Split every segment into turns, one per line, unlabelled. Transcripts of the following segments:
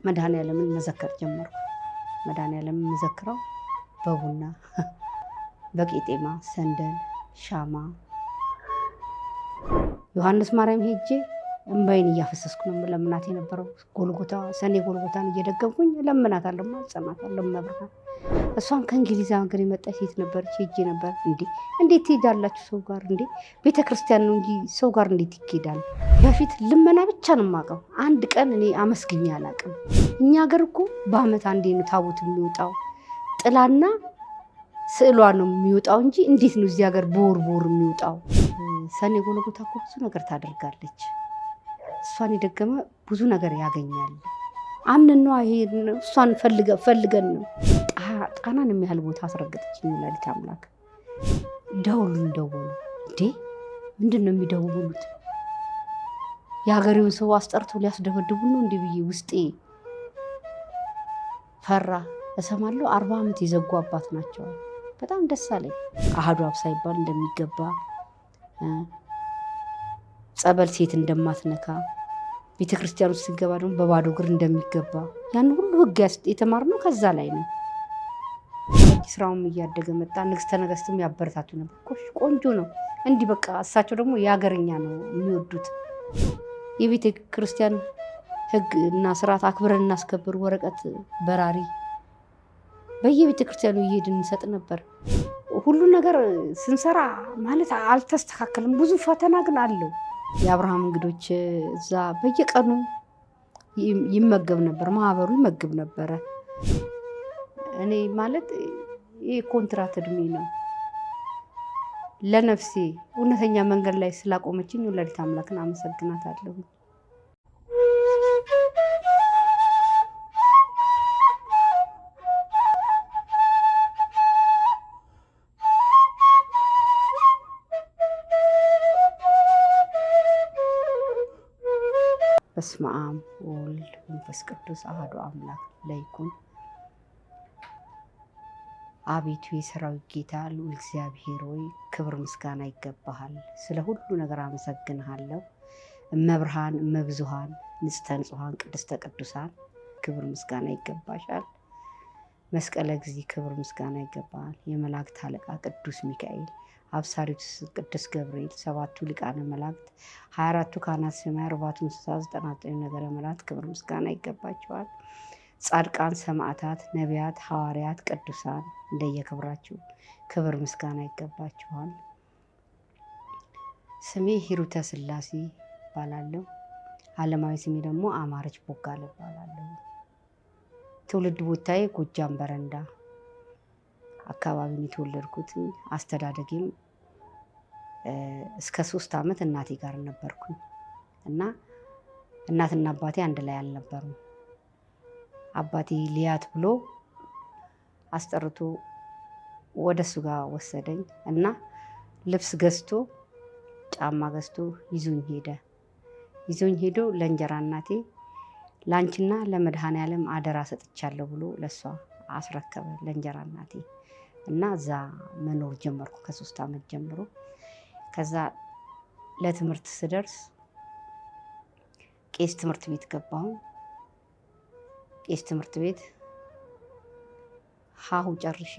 መድኃኔዓለምን መዘከር ጀመርኩ። መድኃኔዓለምን መዘክረው በቡና በቄጤማ ሰንደል ሻማ ዮሐንስ ማርያም ሄጄ እምባዬን እያፈሰስኩ ነው ለምናት የነበረው። ጎልጎታ ሰኔ ጎልጎታን እየደገምኩኝ ለምናታለሁ፣ ማጸናታለሁ መብርሃን። እሷም ከእንግሊዝ ሀገር የመጣች ሴት ነበረች። ሄጄ ነበር። እንዴት ትሄዳላችሁ ሰው ጋር? ቤተ ክርስቲያን ነው እንጂ ሰው ጋር እንዴት ይኬዳል? በፊት ልመና ብቻ ነው የማውቀው። አንድ ቀን እኔ አመስግኜ አላውቅም። እኛ ሀገር እኮ በአመት አንዴ ነው ታቦት የሚወጣው። ጥላና ስዕሏ ነው የሚወጣው እንጂ እንዴት ነው እዚህ ሀገር በወር የሚወጣው? ሰኔ ጎልጎታ እኮ ብዙ ነገር ታደርጋለች። እሷን የደገመ ብዙ ነገር ያገኛል። አምነን ነው እሷን ፈልገን ነው። ጣናን የሚያህል ቦታ አስረገጠችኝ ወላዲተ አምላክ። ደውሉን ደወሉ። ምንድን ነው የሚደውሉት? የሀገሬውን ሰው አስጠርተው ሊያስደበድቡ ነው እንዲህ ብዬ ውስጤ ፈራ። እሰማለሁ 40 ዓመት የዘጉ አባት ናቸው። በጣም ደስ አለኝ። አህዱ አብ ሳይባል እንደሚገባ፣ ጸበል ሴት እንደማትነካ፣ ቤተክርስቲያን ውስጥ ሲገባ ደግሞ በባዶ እግር እንደሚገባ፣ ያን ሁሉ ህግ የተማርነው ከዛ ላይ ነው። ስራውም እያደገ መጣ። ንግስተ ነገስትም ያበረታቱ ነበር። ቆንጆ ነው እንዲህ በቃ። እሳቸው ደግሞ የሀገርኛ ነው የሚወዱት። የቤተ ክርስቲያን ህግ እና ስርዓት አክብረን እናስከብር፣ ወረቀት በራሪ በየቤተ ክርስቲያኑ እየሄድን እንሰጥ ነበር። ሁሉ ነገር ስንሰራ ማለት አልተስተካከልም። ብዙ ፈተና ግን አለው። የአብርሃም እንግዶች እዛ በየቀኑ ይመገብ ነበር፣ ማህበሩ ይመግብ ነበረ። እኔ ማለት ይህ ኮንትራት እድሜ ነው። ለነፍሴ እውነተኛ መንገድ ላይ ስላቆመችኝ ወላዲተ አምላክን አመሰግናታለሁ። በስመ አብ ወወልድ ወመንፈስ ቅዱስ አሐዱ አምላክ ለይኩን። አቤቱ የሰራዊት ጌታ ልዑል እግዚአብሔር ሆይ ክብር ምስጋና ይገባሃል። ስለ ሁሉ ነገር አመሰግንሃለሁ። እመብርሃን እመብዙሃን ንጽሕተ ንጹሐን ቅድስተ ቅዱሳን ክብር ምስጋና ይገባሻል። መስቀለ እግዚእ ክብር ምስጋና ይገባሃል። የመላእክት አለቃ ቅዱስ ሚካኤል፣ አብሳሪቱ ቅዱስ ገብርኤል፣ 7ቱ ሊቃነ መላእክት፣ 24ቱ ካህናተ ሰማይ፣ 40ቱ እንስሳት፣ 99 ነገረ መላእክት ክብር ምስጋና ይገባቸዋል። ጻድቃን፣ ሰማዕታት፣ ነቢያት፣ ሐዋርያት፣ ቅዱሳን እንደየክብራችሁ ክብር ምስጋና ይገባችኋል። ስሜ ሂሩተ ስላሴ እባላለሁ። ዓለማዊ ስሜ ደግሞ አማረች ቦጋለ እባላለሁ። ትውልድ ቦታዬ ጎጃም በረንዳ አካባቢ የተወለድኩት። አስተዳደጌም እስከ 3 ዓመት እናቴ ጋር ነበርኩኝ እና እናትና አባቴ አንድ ላይ አልነበሩም። አባቴ ሊያት ብሎ አስጠርቶ ወደሱ ጋር ወሰደኝ እና ልብስ ገዝቶ ጫማ ገዝቶ ይዞኝ ሄዶ ለእንጀራ እናቴ ላንቺና ለመድኃኔዓለም አደራ ሰጥቻለሁ ብሎ ለሷ አስረከበ ለእንጀራ እናቴ እና እዛ መኖር ጀመርኩ ከ3 ዓመት ጀምሮ። ከዛ ለትምህርት ስደርስ ቄስ ትምህርት ቤት ገባሁ። ቄስ ትምህርት ቤት ሀሁ ጨርሼ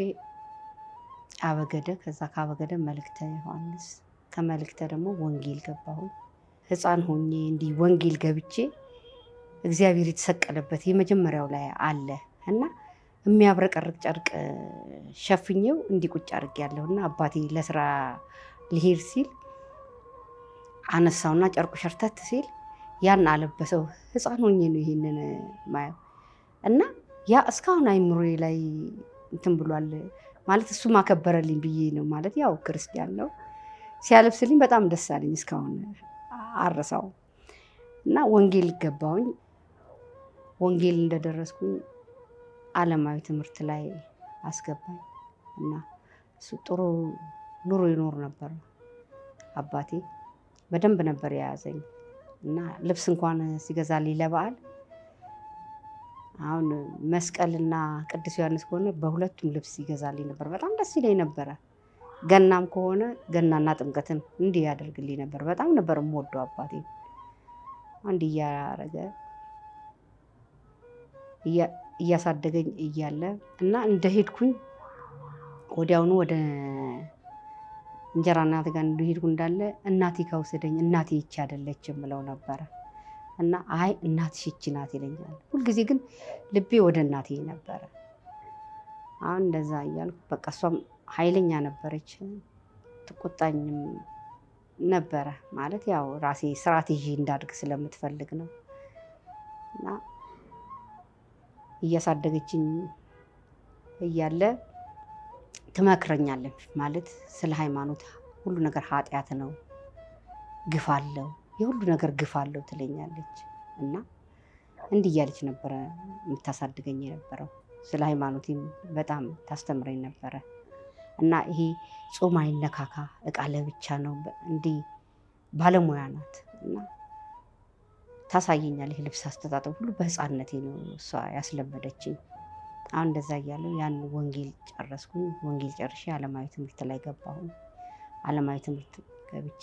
አበገደ፣ ከዛ ከአበገደ መልእክተ ዮሐንስ፣ ከመልእክተ ደግሞ ወንጌል ገባሁ። ህፃን ሆኜ እንዲህ ወንጌል ገብቼ እግዚአብሔር የተሰቀለበት የመጀመሪያው ላይ አለ እና የሚያብረቀርቅ ጨርቅ ሸፍኜው እንዲቁጭ አድርጌያለሁ እና አባቴ ለስራ ሊሄድ ሲል አነሳውና ጨርቁ ሸርተት ሲል ያን አለበሰው። ህፃን ሆኜ ነው ይሄንን ማየው እና ያ እስካሁን አይምሮዬ ላይ እንትን ብሏል። ማለት እሱ ማከበረልኝ ብዬ ነው። ማለት ያው ክርስቲያን ነው ሲያለብስልኝ በጣም ደስ አለኝ። እስካሁን አረሳው እና ወንጌል ገባሁኝ። ወንጌል እንደደረስኩኝ ዓለማዊ ትምህርት ላይ አስገባኝ እና እሱ ጥሩ ኑሮ ይኖር ነበር። አባቴ በደንብ ነበር የያዘኝ እና ልብስ እንኳን ሲገዛልኝ ለበዓል አሁን መስቀልና ቅዱስ ዮሐንስ ከሆነ በሁለቱም ልብስ ይገዛልኝ ነበር። በጣም ደስ ይለኝ ነበረ። ገናም ከሆነ ገናና ጥምቀትን እንዲህ ያደርግልኝ ነበር። በጣም ነበር የምወደው አባቴ። አንድ እያረገ እያሳደገኝ እያለ እና እንደሄድኩኝ ወዲያውኑ ወደ እንጀራ እናት ጋር እንደሄድኩ እንዳለ እናቴ ጋር ወሰደኝ። እናቴ ይቺ አይደለችም ብለው ነበረ እና አይ እናትሽ ይቺ ናት ይለኛል። ሁልጊዜ ግን ልቤ ወደ እናቴ ነበረ። አሁን እንደዛ እያልኩ በቃ እሷም ኃይለኛ ነበረች፣ ትቆጣኝም ነበረ። ማለት ያው ራሴ ስርዓት ይዤ እንዳድግ ስለምትፈልግ ነው። እና እያሳደገችኝ እያለ ትመክረኛለች። ማለት ስለ ሃይማኖት ሁሉ ነገር ኃጢአት ነው፣ ግፍ አለው፣ የሁሉ ነገር ግፍ አለው ትለኛለች። እና እንዲህ እያለች ነበረ የምታሳድገኝ የነበረው። ስለ ሃይማኖቴም በጣም ታስተምረኝ ነበረ። እና ይሄ ጾም አይነካካ፣ እቃ ለብቻ ነው፣ እንዲህ ባለሙያ ናት እና ታሳየኛለች። ልብስ አስተጣጠብ ሁሉ በህፃንነቴ ነው እሷ ያስለመደችኝ። አሁን እንደዛ እያለሁ ያን ወንጌል ጨረስኩኝ። ወንጌል ጨርሼ ዓለማዊ ትምህርት ላይ ገባሁኝ። ዓለማዊ ትምህርት ገብቼ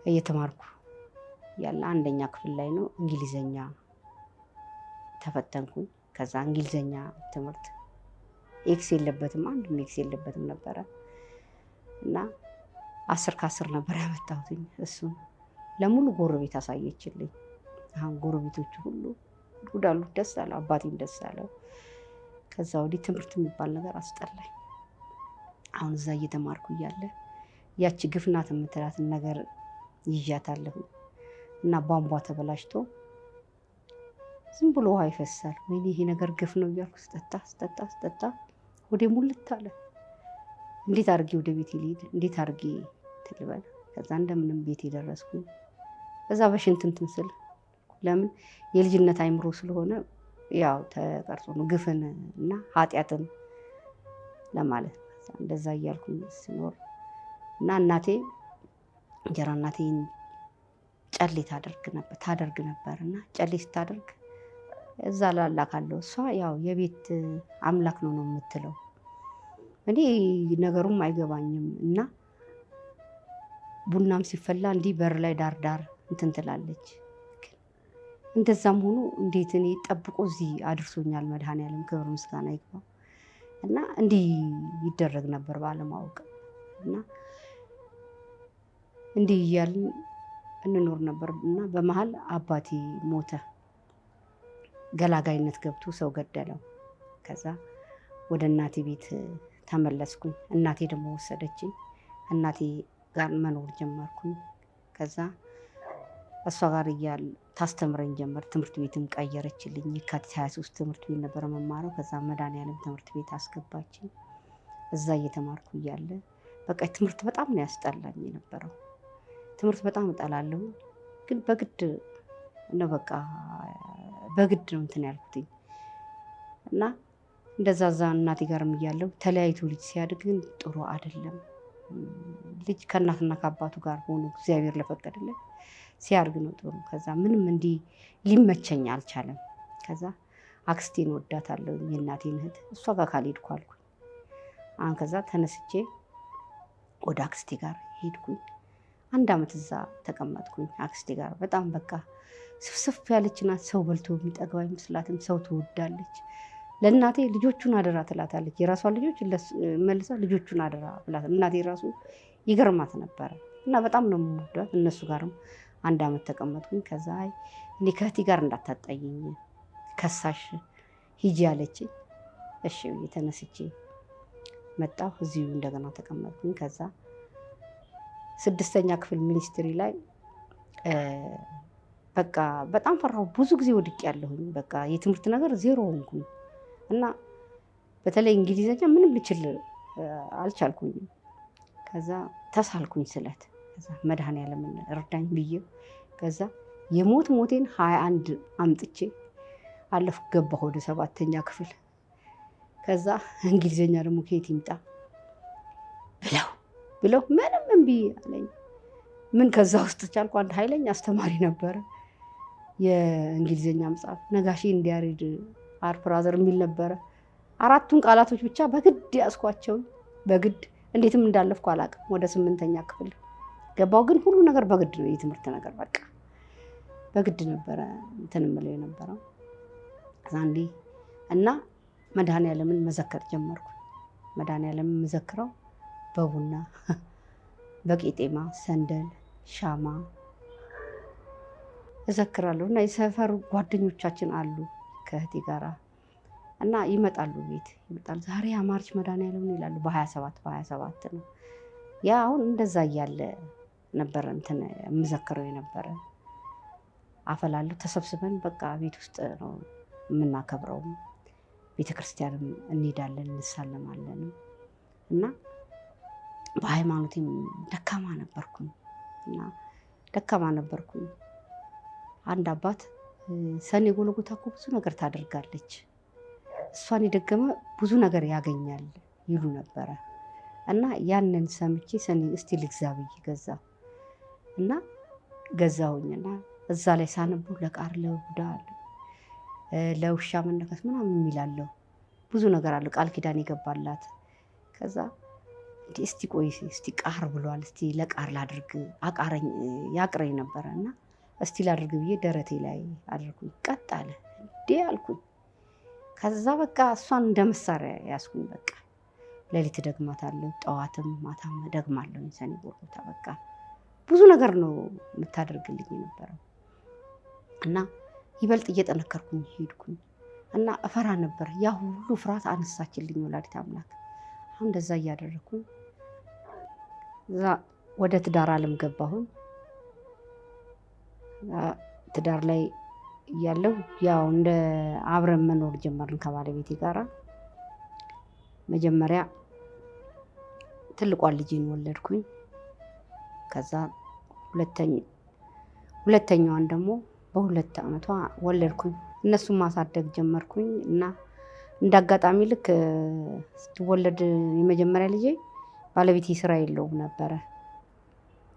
እየተማርኩ ያለ አንደኛ ክፍል ላይ ነው እንግሊዘኛ ተፈተንኩኝ። ከዛ እንግሊዘኛ ትምህርት ኤክስ የለበትም፣ አንድም ኤክስ የለበትም ነበረ እና 10 ከ10 ነበር ያመጣሁትኝ። እሱን ለሙሉ ጎረቤት አሳየችልኝ። አሁን ጎረቤቶቹ ሁሉ ጉዳሉት፣ ደስ አለው፣ አባቴም ደስ አለው። ከዛ ወዲህ ትምህርት የሚባል ነገር አስጠላኝ። አሁን እዛ እየተማርኩ እያለ ያቺ ግፍ ናት የምትላትን ነገር ይዣታለሁ እና ቧንቧ ተበላሽቶ ዝም ብሎ ውሃ ይፈሳል። ወይኔ ይሄ ነገር ግፍ ነው እያልኩ ስጠጣ ወደ ሙልት አለ። እንዴት አድርጌ ወደ ቤት ልሂድ? እንዴት አድርጌ ትልበል? ከዛ እንደምንም ቤት የደረስኩኝ። ከዛ በሽንትንትን ስል ለምን የልጅነት አይምሮ ስለሆነ ያው ተቀርጾ ነው ግፍን እና ኃጢአትን ለማለት ነው። እንደዛ እያልኩኝ ስኖር እና እናቴ እንጀራ እናቴን ጨሌ ታደርግ ነበር እና ጨሌ ስታደርግ እዛ ላላ ካለው እሷ ያው የቤት አምላክ ነው የምትለው። እኔ ነገሩም አይገባኝም እና ቡናም ሲፈላ እንዲህ በር ላይ ዳር እንትን ትላለች። እንደዛም ሆኖ እንዴት እኔ ጠብቆ እዚህ አድርሶኛል። መድኃኔዓለም ክብር ምስጋና ይግባው እና እንዲህ ይደረግ ነበር ባለማወቅ እና እንዲህ እያልን እንኖር ነበር እና በመሀል አባቴ ሞተ። ገላጋይነት ገብቶ ሰው ገደለው። ከዛ ወደ እናቴ ቤት ተመለስኩኝ። እናቴ ደግሞ ወሰደችኝ። እናቴ ጋር መኖር ጀመርኩኝ። ከዛ እሷ ጋር እያለ ታስተምረኝ ጀመር። ትምህርት ቤትም ቀየረችልኝ። የካቲት 23 ትምህርት ቤት ነበረ መማረው። ከዛ መድኃኔዓለም ትምህርት ቤት አስገባችኝ። እዛ እየተማርኩ እያለ በቃ ትምህርት በጣም ነው ያስጠላኝ የነበረው። ትምህርት በጣም እጠላለሁ፣ ግን በግድ ነው በቃ በግድ ነው እንትን ያልኩትኝ እና እንደዛ እናቴ ጋርም እያለሁ ተለያይቶ ልጅ ሲያድግ ግን ጥሩ አይደለም። ልጅ ከእናትና ከአባቱ ጋር ሆኖ እግዚአብሔር ለፈቀደለት ሲያድግ ነው ጥሩ። ከዛ ምንም እንዲህ ሊመቸኝ አልቻለም። ከዛ አክስቴን ወዳታለሁ፣ የእናቴን እህት፣ እሷ ጋር ካልሄድኩ አልኩኝ። አሁን ከዛ ተነስቼ ወደ አክስቴ ጋር ሄድኩኝ። 1 ዓመት እዛ ተቀመጥኩኝ አክስቴ ጋር። በጣም በቃ ስፍስፍ ያለች ናት። ሰው በልቶ የሚጠግብ አይመስላትም። ሰው ትወዳለች። ለእናቴ ልጆቹን አደራ ትላታለች። የራሷ ልጆች መልሳ ልጆቹን አደራ ብላት። እናቴ ራሱ ይገርማት ነበረ እና በጣም ነው የምወዳት። እነሱ ጋርም 1 ዓመት ተቀመጥኩኝ። ከዛ እኔ ከእህቴ ጋር እንዳታጣይኝ ከሳሽ ሂጂ አለችኝ። እሺ ብዬ ተነስቼ መጣሁ። እዚሁ እንደገና ተቀመጥኩኝ። ከዛ 6ኛ ክፍል ሚኒስትሪ ላይ በቃ በጣም ፈራሁ። ብዙ ጊዜ ወድቄ ያለሁኝ በቃ የትምህርት ነገር ዜሮ ሆንኩኝ እና በተለይ እንግሊዘኛ ምንም ልችል አልቻልኩኝም። ከዛ ተሳልኩኝ ስለት። ከዛ መድኃኔዓለም እርዳኝ ብዬ ከዛ ሞቴን 21 አምጥቼ አለፍኩ። ገባሁ ወደ 7ኛ ክፍል። ከዛ እንግሊዘኛ ደግሞ ከየት ይምጣ ብለው ምንም እምቢ አለኝ። ምን ከዛ ውስጥ ቻልኩ። አንድ ኃይለኛ አስተማሪ ነበረ፣ የእንግሊዘኛ መጽሐፍ ነጋሽ እንዲያሬድ አርፕራዘር የሚል ነበረ። 4ቱን ቃላቶች ብቻ በግድ ያዝኳቸው። በግድ እንዴትም እንዳለፍኩ አላውቅም። ወደ 8ኛ ክፍል ገባሁ። ግን ሁሉ ነገር በግድ ነው። የትምህርት ነገር በቃ በግድ ነበረ እንትን የምለው የነበረው። አንዴ እና መድኃኔዓለምን መዘከር ጀመርኩ። መድኃኔዓለምን መዘክረው በቡና በቄጤማ ሰንደል ሻማ እዘክራለሁ። እና የሰፈር ጓደኞቻችን አሉ ከእህቴ ጋራ እና ይመጣሉ፣ ቤት ይመጣሉ። ዛሬ አማረች መድኃኔዓለምን ይላሉ። በ27 ነው ያ። አሁን እንደዛ እያለ ነበረ እንትን የምዘክረው የነበረ። አፈላለሁ። ተሰብስበን በቃ ቤት ውስጥ ነው የምናከብረው። ቤተክርስቲያንም እንሄዳለን እንሳለማለን። እና በሃይማኖቴም ደካማ ነበርኩኝ። አንድ አባት ሰኔ ጎልጎታ እኮ ብዙ ነገር ታደርጋለች፣ እሷን የደገመ ብዙ ነገር ያገኛል ይሉ ነበረ። እና ያንን ሰምቼ ሰኔ እስቲ ልግዛ ብዬ ገዛሁ እና ገዛሁኝና እዛ ላይ ሳነቡ ለቃር ለቡዳ ለውሻ መነከስ ምናምን የሚላለው ብዙ ነገር አለ፣ ቃል ኪዳን የገባላት። ከዛ እስቲ ቆይ እስቲ ቃር ብሏል፣ እስቲ ለቃር ላድርግ ያቅረኝ ነበረ እና እስቲ ላድርግ ብዬ ደረቴ ላይ አድርጉኝ። ቀጥ አለ እንዴ አልኩኝ። ከዛ በቃ እሷን እንደ መሳሪያ ያስኩኝ። በቃ ሌሊት ደግማታለሁ፣ ጠዋትም ማታም ደግማለሁ። ሰኔ ጎልጎታ በቃ ብዙ ነገር ነው የምታደርግልኝ የነበረው እና ይበልጥ እየጠነከርኩኝ ሄድኩኝ እና እፈራ ነበር። ያ ሁሉ ፍርሃት አነሳችልኝ ወላዲተ አምላክ። አሁን እንደዛ እያደረኩኝ እዛ ወደ ትዳር ዓለም ገባሁኝ። ትዳር ላይ እያለሁ ያው እንደ አብረን መኖር ጀመርን ከባለቤቴ ጋራ። መጀመሪያ ትልቋን ልጄን ወለድኩኝ። ከዛ ሁለተኛዋን ደግሞ በ2 ዓመቷ ወለድኩኝ። እነሱን ማሳደግ ጀመርኩኝ እና እንዳጋጣሚ ልክ ስትወለድ የመጀመሪያ ልጄ ባለቤቴ ስራ የለውም ነበረ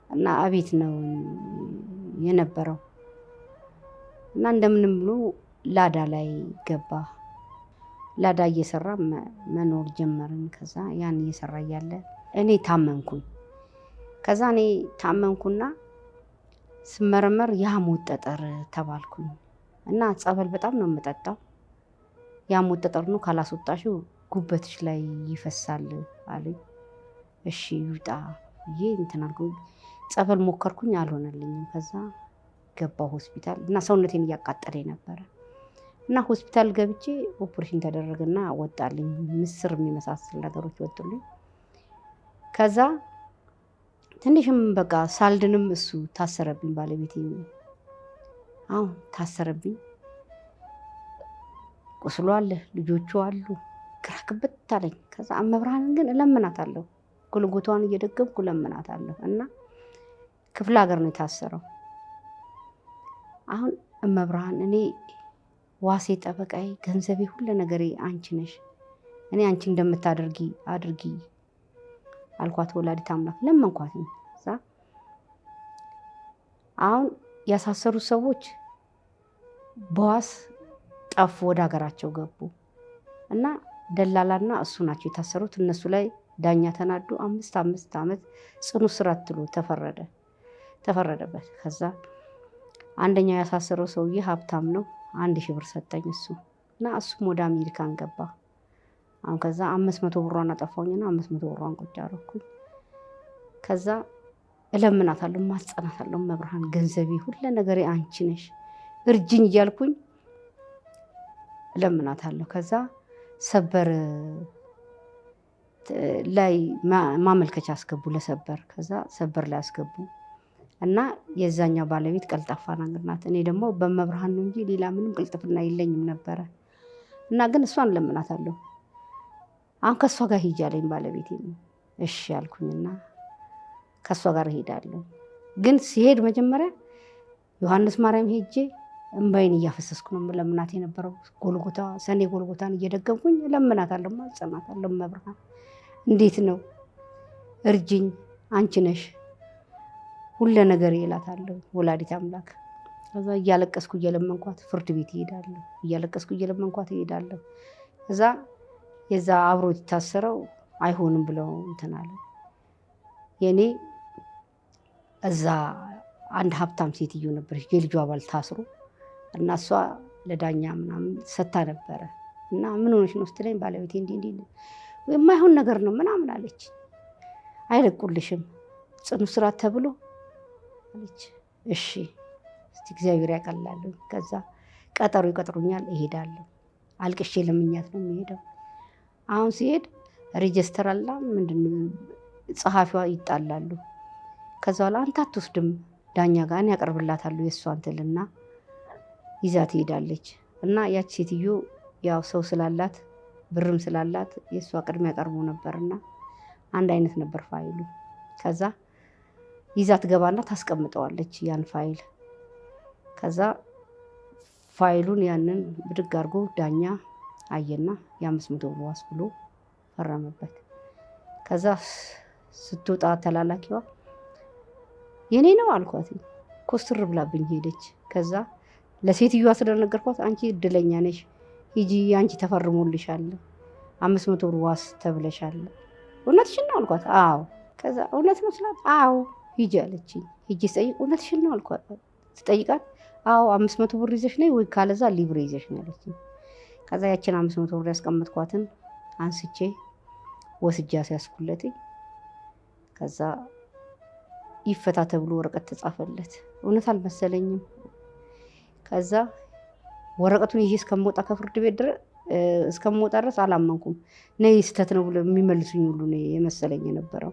እና አቤት ነው የነበረው እና እንደምንም ብሎ ላዳ ላይ ገባ። ላዳ እየሰራ መኖር ጀመርን። ከዛ ያን እየሰራ እያለ እኔ ታመምኩኝ። ከዛ እኔ ታመምኩና ስመረመር የሐሞት ጠጠር ተባልኩኝ እና ጸበል በጣም ነው የምጠጣው። የሐሞት ጠጠር ነው ካላስወጣሽው ጉበትሽ ላይ ይፈሳል አለኝ። እሺ ይውጣ ብዬ እንትን አልኩኝ። ጸበል ሞከርኩኝ፣ አልሆነልኝም። ከዛ ገባሁ ሆስፒታል እና ሰውነቴን እያቃጠለኝ ነበረ እና ሆስፒታል ገብቼ ኦፕሬሽን ተደረገና ወጣልኝ። ምስር የሚመሳሰል ነገሮች ወጡልኝ። ከዛ ትንሽም በቃ ሳልድንም እሱ ታሰረብኝ፣ ባለቤቴ አሁን ታሰረብኝ። ቁስሉ አለ፣ ልጆቹ አሉ፣ ግራ ግብት አለኝ። ከዛ እመብርሃንን ግን እለምናታለሁ፣ ጎልጎታዋን እየደገምኩ እለምናታለሁ እና ክፍለ ሀገር ነው የታሰረው። አሁን እመብርሃን እኔ ዋሴ ጠበቃዬ፣ ገንዘቤ፣ ሁሉ ነገሬ አንቺ ነሽ፣ እኔ አንቺ እንደምታደርጊ አድርጊ አልኳት። ወላዲተ አምላክ ለመንኳት። እዛ አሁን ያሳሰሩት ሰዎች በዋስ ጠፉ፣ ወደ ሀገራቸው ገቡ እና ደላላና እሱ ናቸው የታሰሩት። እነሱ ላይ ዳኛ ተናዱ 5 ዓመት ጽኑ እስራት ብሎ ተፈረደበት። ከዛ አንደኛው ያሳሰረው ሰውዬ ሀብታም ነው፣ 1000 ብር ሰጠኝ እሱ እና እሱም ወደ አሜሪካን ገባ። አሁን ከዛ 500 ብሯን አጠፋሁኝና 500 ብሯን ቁጭ አደረኩኝ። ከዛ እለምናታለሁ፣ ማጸናታለሁ፣ መብርሃን ገንዘቤ፣ ሁሉ ነገሬ አንቺ ነሽ፣ እርጅኝ እያልኩኝ እለምናታለሁ። ከዛ ሰበር ላይ ማመልከቻ አስገቡ ለሰበር። ከዛ ሰበር ላይ አስገቡ እና የዛኛው ባለቤት ቀልጣፋ ነገር ናት። እኔ ደግሞ በመብርሃን ነው እንጂ ሌላ ምንም ቅልጥፍና የለኝም ነበረ እና ግን እሷን እለምናታለሁ። አሁን ከእሷ ጋር ሂጅ አለኝ ባለቤቴ። እሺ አልኩኝና ከእሷ ጋር እሄዳለሁ። ግን ሲሄድ መጀመሪያ ዮሐንስ ማርያም ሄጄ እምባይን እያፈሰስኩ ነው ለምናት የነበረው። ጎልጎታ ሰኔ ጎልጎታን እየደገምኩኝ ለምናታለሁ፣ ማጸናታለሁ። መብርሃን እንዴት ነው እርጅኝ፣ አንቺ ነሽ ሁሉ ነገር ይላታለሁ ወላዲተ አምላክ። ከዛ እያለቀስኩ እየለመንኳት ፍርድ ቤት እሄዳለሁ፣ እያለቀስኩ እየለመንኳት እሄዳለሁ። ከዛ የዛ አብሮ የታሰረው አይሆንም ብለው እንትን አለ። የኔ እዛ አንድ ሀብታም ሴትዮ ነበረች፣ የልጇ ባል ታስሮ እና እሷ ለዳኛ ምናምን ሰታ ነበረ እና ምን ሆነሽ ነው ስትለኝ ባለቤቴ እንዲህ የማይሆን ነገር ነው ምናምን አለች። አይለቁልሽም ጽኑ እስራት ተብሎ አለች። እሺ እስቲ እግዚአብሔር ያቀላል። ከዛ ቀጠሮ ይቀጥሩኛል፣ እሄዳለሁ። አልቅሼ ለምኛት ነው የሚሄደው። አሁን ሲሄድ ሬጅስተር አላ ምንድን ጸሐፊዋ ይጣላሉ። ከዛ በኋላ አንተ አትወስድም ዳኛ ጋር እኔ ያቀርብላታለሁ የእሷን ትልና ይዛ ትሄዳለች። እና ያች ሴትዮ ያው ሰው ስላላት ብርም ስላላት የእሷ ቅድሚያ ቀርቦ ነበርና አንድ አይነት ነበር ፋይሉ። ከዛ ይዛ ትገባና ታስቀምጠዋለች ያን ፋይል። ከዛ ፋይሉን ያንን ብድግ አድርጎ ዳኛ አየና የ500 ብር ዋስ ብሎ ፈረመበት። ከዛ ስትወጣ ተላላኪዋ የኔ ነው አልኳት። ኮስትር ብላብኝ ሄደች። ከዛ ለሴትዮዋ ስለነገርኳት አንቺ እድለኛ ነሽ ሂጂ አንቺ ተፈርሞልሻል 500 ብር ዋስ ተብለሻል። እውነትሽን ነው አልኳት። አዎ። ከዛ እውነት ነው ስላት አዎ ሂጂ አለችኝ። ሂጂ ስጠይቅ እውነትሽን ነው አልኳት። ስጠይቃት አዎ 500 ብር ይዘሽ ነይ ወይ ካለዛ ሊብሬ ይዘሽ ነው አለችኝ። ከዛ ያችን 500 ብር ያስቀመጥኳትን አንስቼ ወስጃ ሲያስኩለትኝ ከዛ ይፈታ ተብሎ ወረቀት ተጻፈለት። እውነት አልመሰለኝም። ከዛ ወረቀቱን ይዤ እስከምወጣ ከፍርድ ቤት ድረስ እስከምወጣ ድረስ አላመንኩም። ነይ ስህተት ነው ብሎ የሚመልሱኝ ሁሉ ነው የመሰለኝ የነበረው።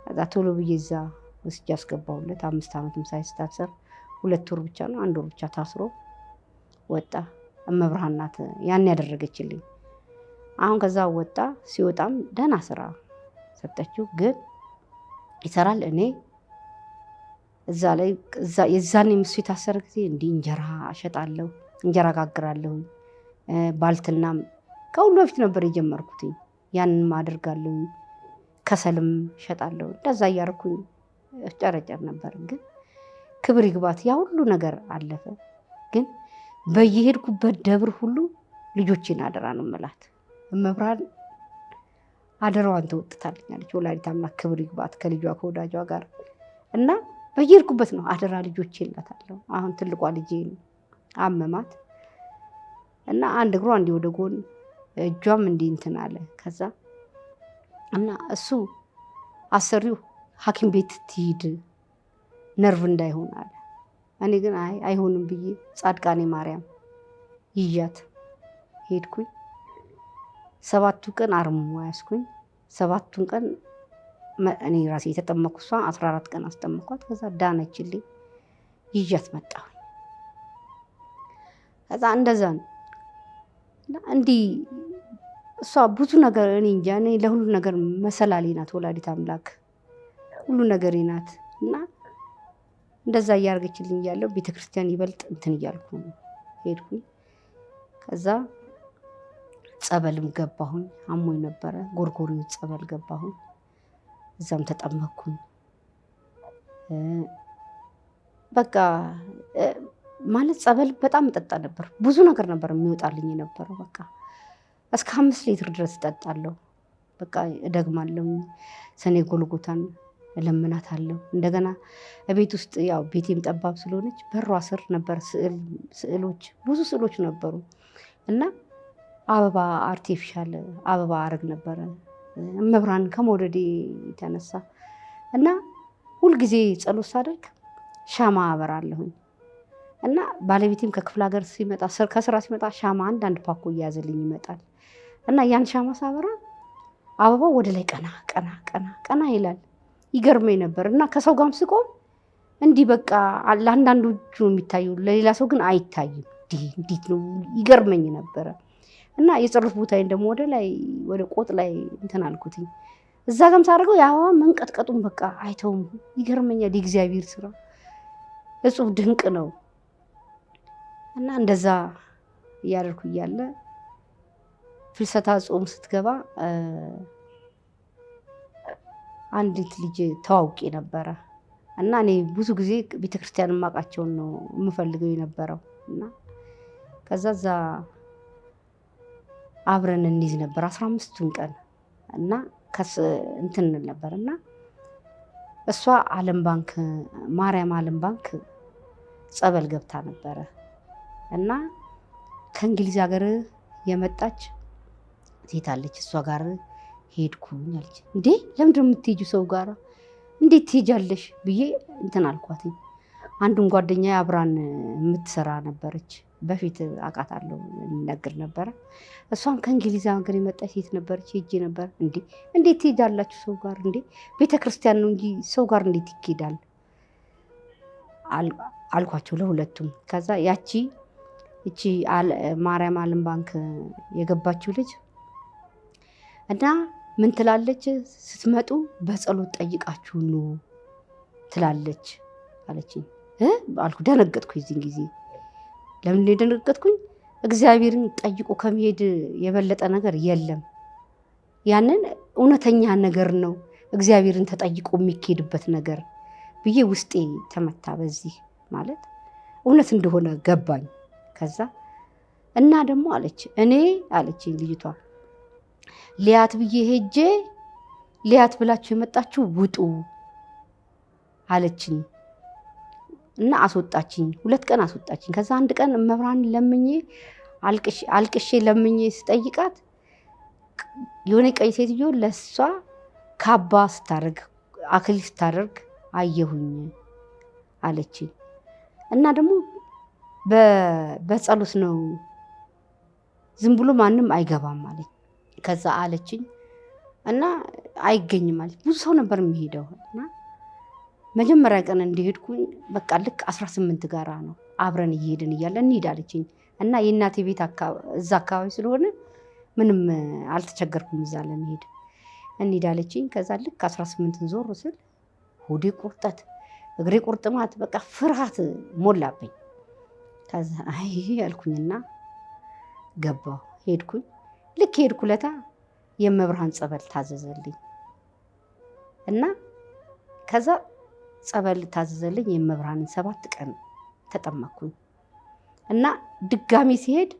ከዛ ቶሎ ብዬ እዛ ወስጄ አስገባሁለት። 5 ዓመትም ሳይታሰር 2 ወር ብቻ ነው 1 ወር ብቻ ታስሮ ወጣ። እመብርሃን ናት ያን ያደረገችልኝ። አሁን ከዛ ወጣ። ሲወጣም ደህና ስራ ሰጠችው። ግን ይሰራል። እኔ እዛ ላይ የዛኔ ምሱ የታሰረ ጊዜ እንዲህ እንጀራ እሸጣለሁ፣ እንጀራ ጋግራለሁ። ባልትናም ከሁሉ በፊት ነበር የጀመርኩትኝ። ያንንም አደርጋለሁ፣ ከሰልም እሸጣለሁ። እንደዛ እያደረኩኝ ጨረጨር ነበር። ግን ክብር ይግባት ያ ሁሉ ነገር አለፈ። ግን በየሄድኩበት ደብር ሁሉ ልጆቼን አደራ ነው የምላት። እመብርሃን አደራዋን ተወጥታልኛለች። ወላዲተ አምላክ ክብር ይግባት ከልጇ ከወዳጇ ጋር እና በየሄድኩበት ነው አደራ ልጆቼ እላታለሁ። አሁን ትልቋ ልጄ አመማት እና አንድ እግሯ እንዲህ ወደ ጎን እጇም እንዲህ እንትን አለ። ከዛ እና እሱ አሰሪው ሐኪም ቤት ትሂድ ነርቭ እንዳይሆን አለ። እኔ ግን አይሆንም ብዬ ጻድቃኔ ማርያም ይዣት ሄድኩኝ። 7ቱ ቀን አርምሞ ያስኩኝ። 7ቱን ቀን እኔ ራሴ የተጠመኩ እሷ 14 ቀን አስጠመኳት። ከዛ ዳነችልኝ። ይዣት መጣሁ። ከዛ እንደዛ ነው እንዲህ እሷ ብዙ ነገር እኔ እንጃ እኔ ለሁሉ ነገር መሰላሌ ናት ወላዲተ አምላክ ሁሉ ነገሬ ናት። እና እንደዛ እያደረገችልኝ ያለው ቤተክርስቲያን ይበልጥ እንትን እያልኩ ሄድኩኝ። ከዛ ጸበልም ገባሁኝ። አሞኝ ነበረ። ጎርጎሪው ጸበል ገባሁኝ። እዛም ተጠመኩኝ። በቃ ማለት ጸበል በጣም እጠጣ ነበር። ብዙ ነገር ነበር የሚወጣልኝ የነበረው። በቃ እስከ 5 ሊትር ድረስ እጠጣለሁ። በቃ እደግማለሁ። ሰኔ ጎልጎታን እለምናታለሁ። እንደገና ቤት ውስጥ ያው ቤቴም ጠባብ ስለሆነች በሯ ስር ነበር ስዕሎች፣ ብዙ ስዕሎች ነበሩ እና አበባ አርቲፊሻል አበባ አረግ ነበረ እመብርሃን ከመውደዴ የተነሳ እና ሁልጊዜ ጸሎት ሳደርግ ሻማ አበራለሁኝ እና ባለቤቴም ከክፍለ ሀገር ሲመጣ ከስራ ሲመጣ ሻማ አንዳንድ ፓኮ እያያዘልኝ ይመጣል እና ያን ሻማ ሳበራ አበባው ወደ ላይ ቀና ቀና ቀና ቀና ይላል። ይገርመኝ ነበር እና ከሰው ጋርም ስቆም እንዲህ በቃ ለአንዳንዶቹ ነው የሚታየው፣ ለሌላ ሰው ግን አይታይም። እንዴት ነው ይገርመኝ ነበረ። እና የጸሎት ቦታዬን ደግሞ ወደ ላይ ወደ ቆጥ ላይ እንትን አልኩትኝ። እዛ ጋርም ሳደርገው የአበባ መንቀጥቀጡን በቃ አይተውም። ይገርመኛል። የእግዚአብሔር ስራ እጹብ ድንቅ ነው። እና እንደዛ እያደረኩ እያለ ፍልሰታ ጾም ስትገባ አንዲት ልጅ ተዋውቄ ነበረ እና እኔ ብዙ ጊዜ ቤተክርስቲያን የማውቃቸውን ነው የምፈልገው የነበረው እና ከዛ እዛ አብረን እንይዝ ነበር 15ቱን ቀን እና እንትን ነበር እና እሷ ዓለም ባንክ ማርያም ዓለም ባንክ ጸበል ገብታ ነበረ እና ከእንግሊዝ ሀገር የመጣች ሴት አለች፣ እሷ ጋር ሄድኩኝ አለች። እንዴ ለምንድን ነው የምትሄጂው ሰው ጋር እንዴት ትሄጃለሽ ብዬ እንትን አልኳትኝ። አንዱን ጓደኛ አብራን የምትሰራ ነበረች፣ በፊት አውቃታለሁ፣ እንነግር ነበረ። እሷም ከእንግሊዝ ሀገር የመጣች ሴት ነበረች። ሄጄ ነበር። እንዴት ትሄዳላችሁ ሰው ጋር? እንዴ ቤተክርስቲያን ነው እንጂ ሰው ጋር እንዴት ይኬዳል አልኳቸው ለሁለቱም። ከዛ እቺ ማርያም አለም ባንክ የገባችው ልጅ እና ምን ትላለች፣ ስትመጡ በጸሎት ጠይቃችሁ ኑ ትላለች አለችኝ። አልኩ። ደነገጥኩ። የዚህን ጊዜ ለምን ደነገጥኩኝ? እግዚአብሔርን ጠይቆ ከመሄድ የበለጠ ነገር የለም። ያንን እውነተኛ ነገር ነው እግዚአብሔርን ተጠይቆ የሚኬድበት ነገር ብዬ ውስጤ ተመታ። በዚህ ማለት እውነት እንደሆነ ገባኝ። ከዛ እና ደግሞ አለች እኔ አለችኝ ልጅቷ ሊያት ብዬ ሄጄ ሊያት ብላችሁ የመጣችሁ ውጡ አለችኝ እና አስወጣችኝ። 2 ቀን አስወጣችኝ። ከዛ አንድ ቀን መብራን ለምኜ አልቅሼ ለምኜ ስጠይቃት የሆነ ቀይ ሴትዮ ለሷ ካባ ስታደርግ አክሊል ስታደርግ አየሁኝ አለችኝ እና ደግሞ በጸሎት ነው ዝም ብሎ ማንም አይገባም አለች። ከዛ አለችኝ እና አይገኝም አለች። ብዙ ሰው ነበር የሚሄደው እና መጀመሪያ ቀን እንደሄድኩኝ በቃ ልክ 18 ጋራ ነው አብረን እየሄድን እያለ እንሂድ አለችኝ እና የእናቴ ቤት እዛ አካባቢ ስለሆነ ምንም አልተቸገርኩም እዛ ለመሄድ እንሂድ አለችኝ። ከዛ ልክ 18 ዞር ስል ሆዴ ቁርጠት፣ እግሬ ቁርጥማት፣ በቃ ፍርሃት ሞላብኝ። ከዛ አይ ያልኩኝና ገባሁ። ሄድኩኝ። ልክ ሄድኩ ለታ የመብርሃን ጸበል ታዘዘልኝ እና ከዛ ጸበል ታዘዘልኝ። የመብርሃንን 7 ቀን ተጠመኩኝ እና ድጋሚ ሲሄድ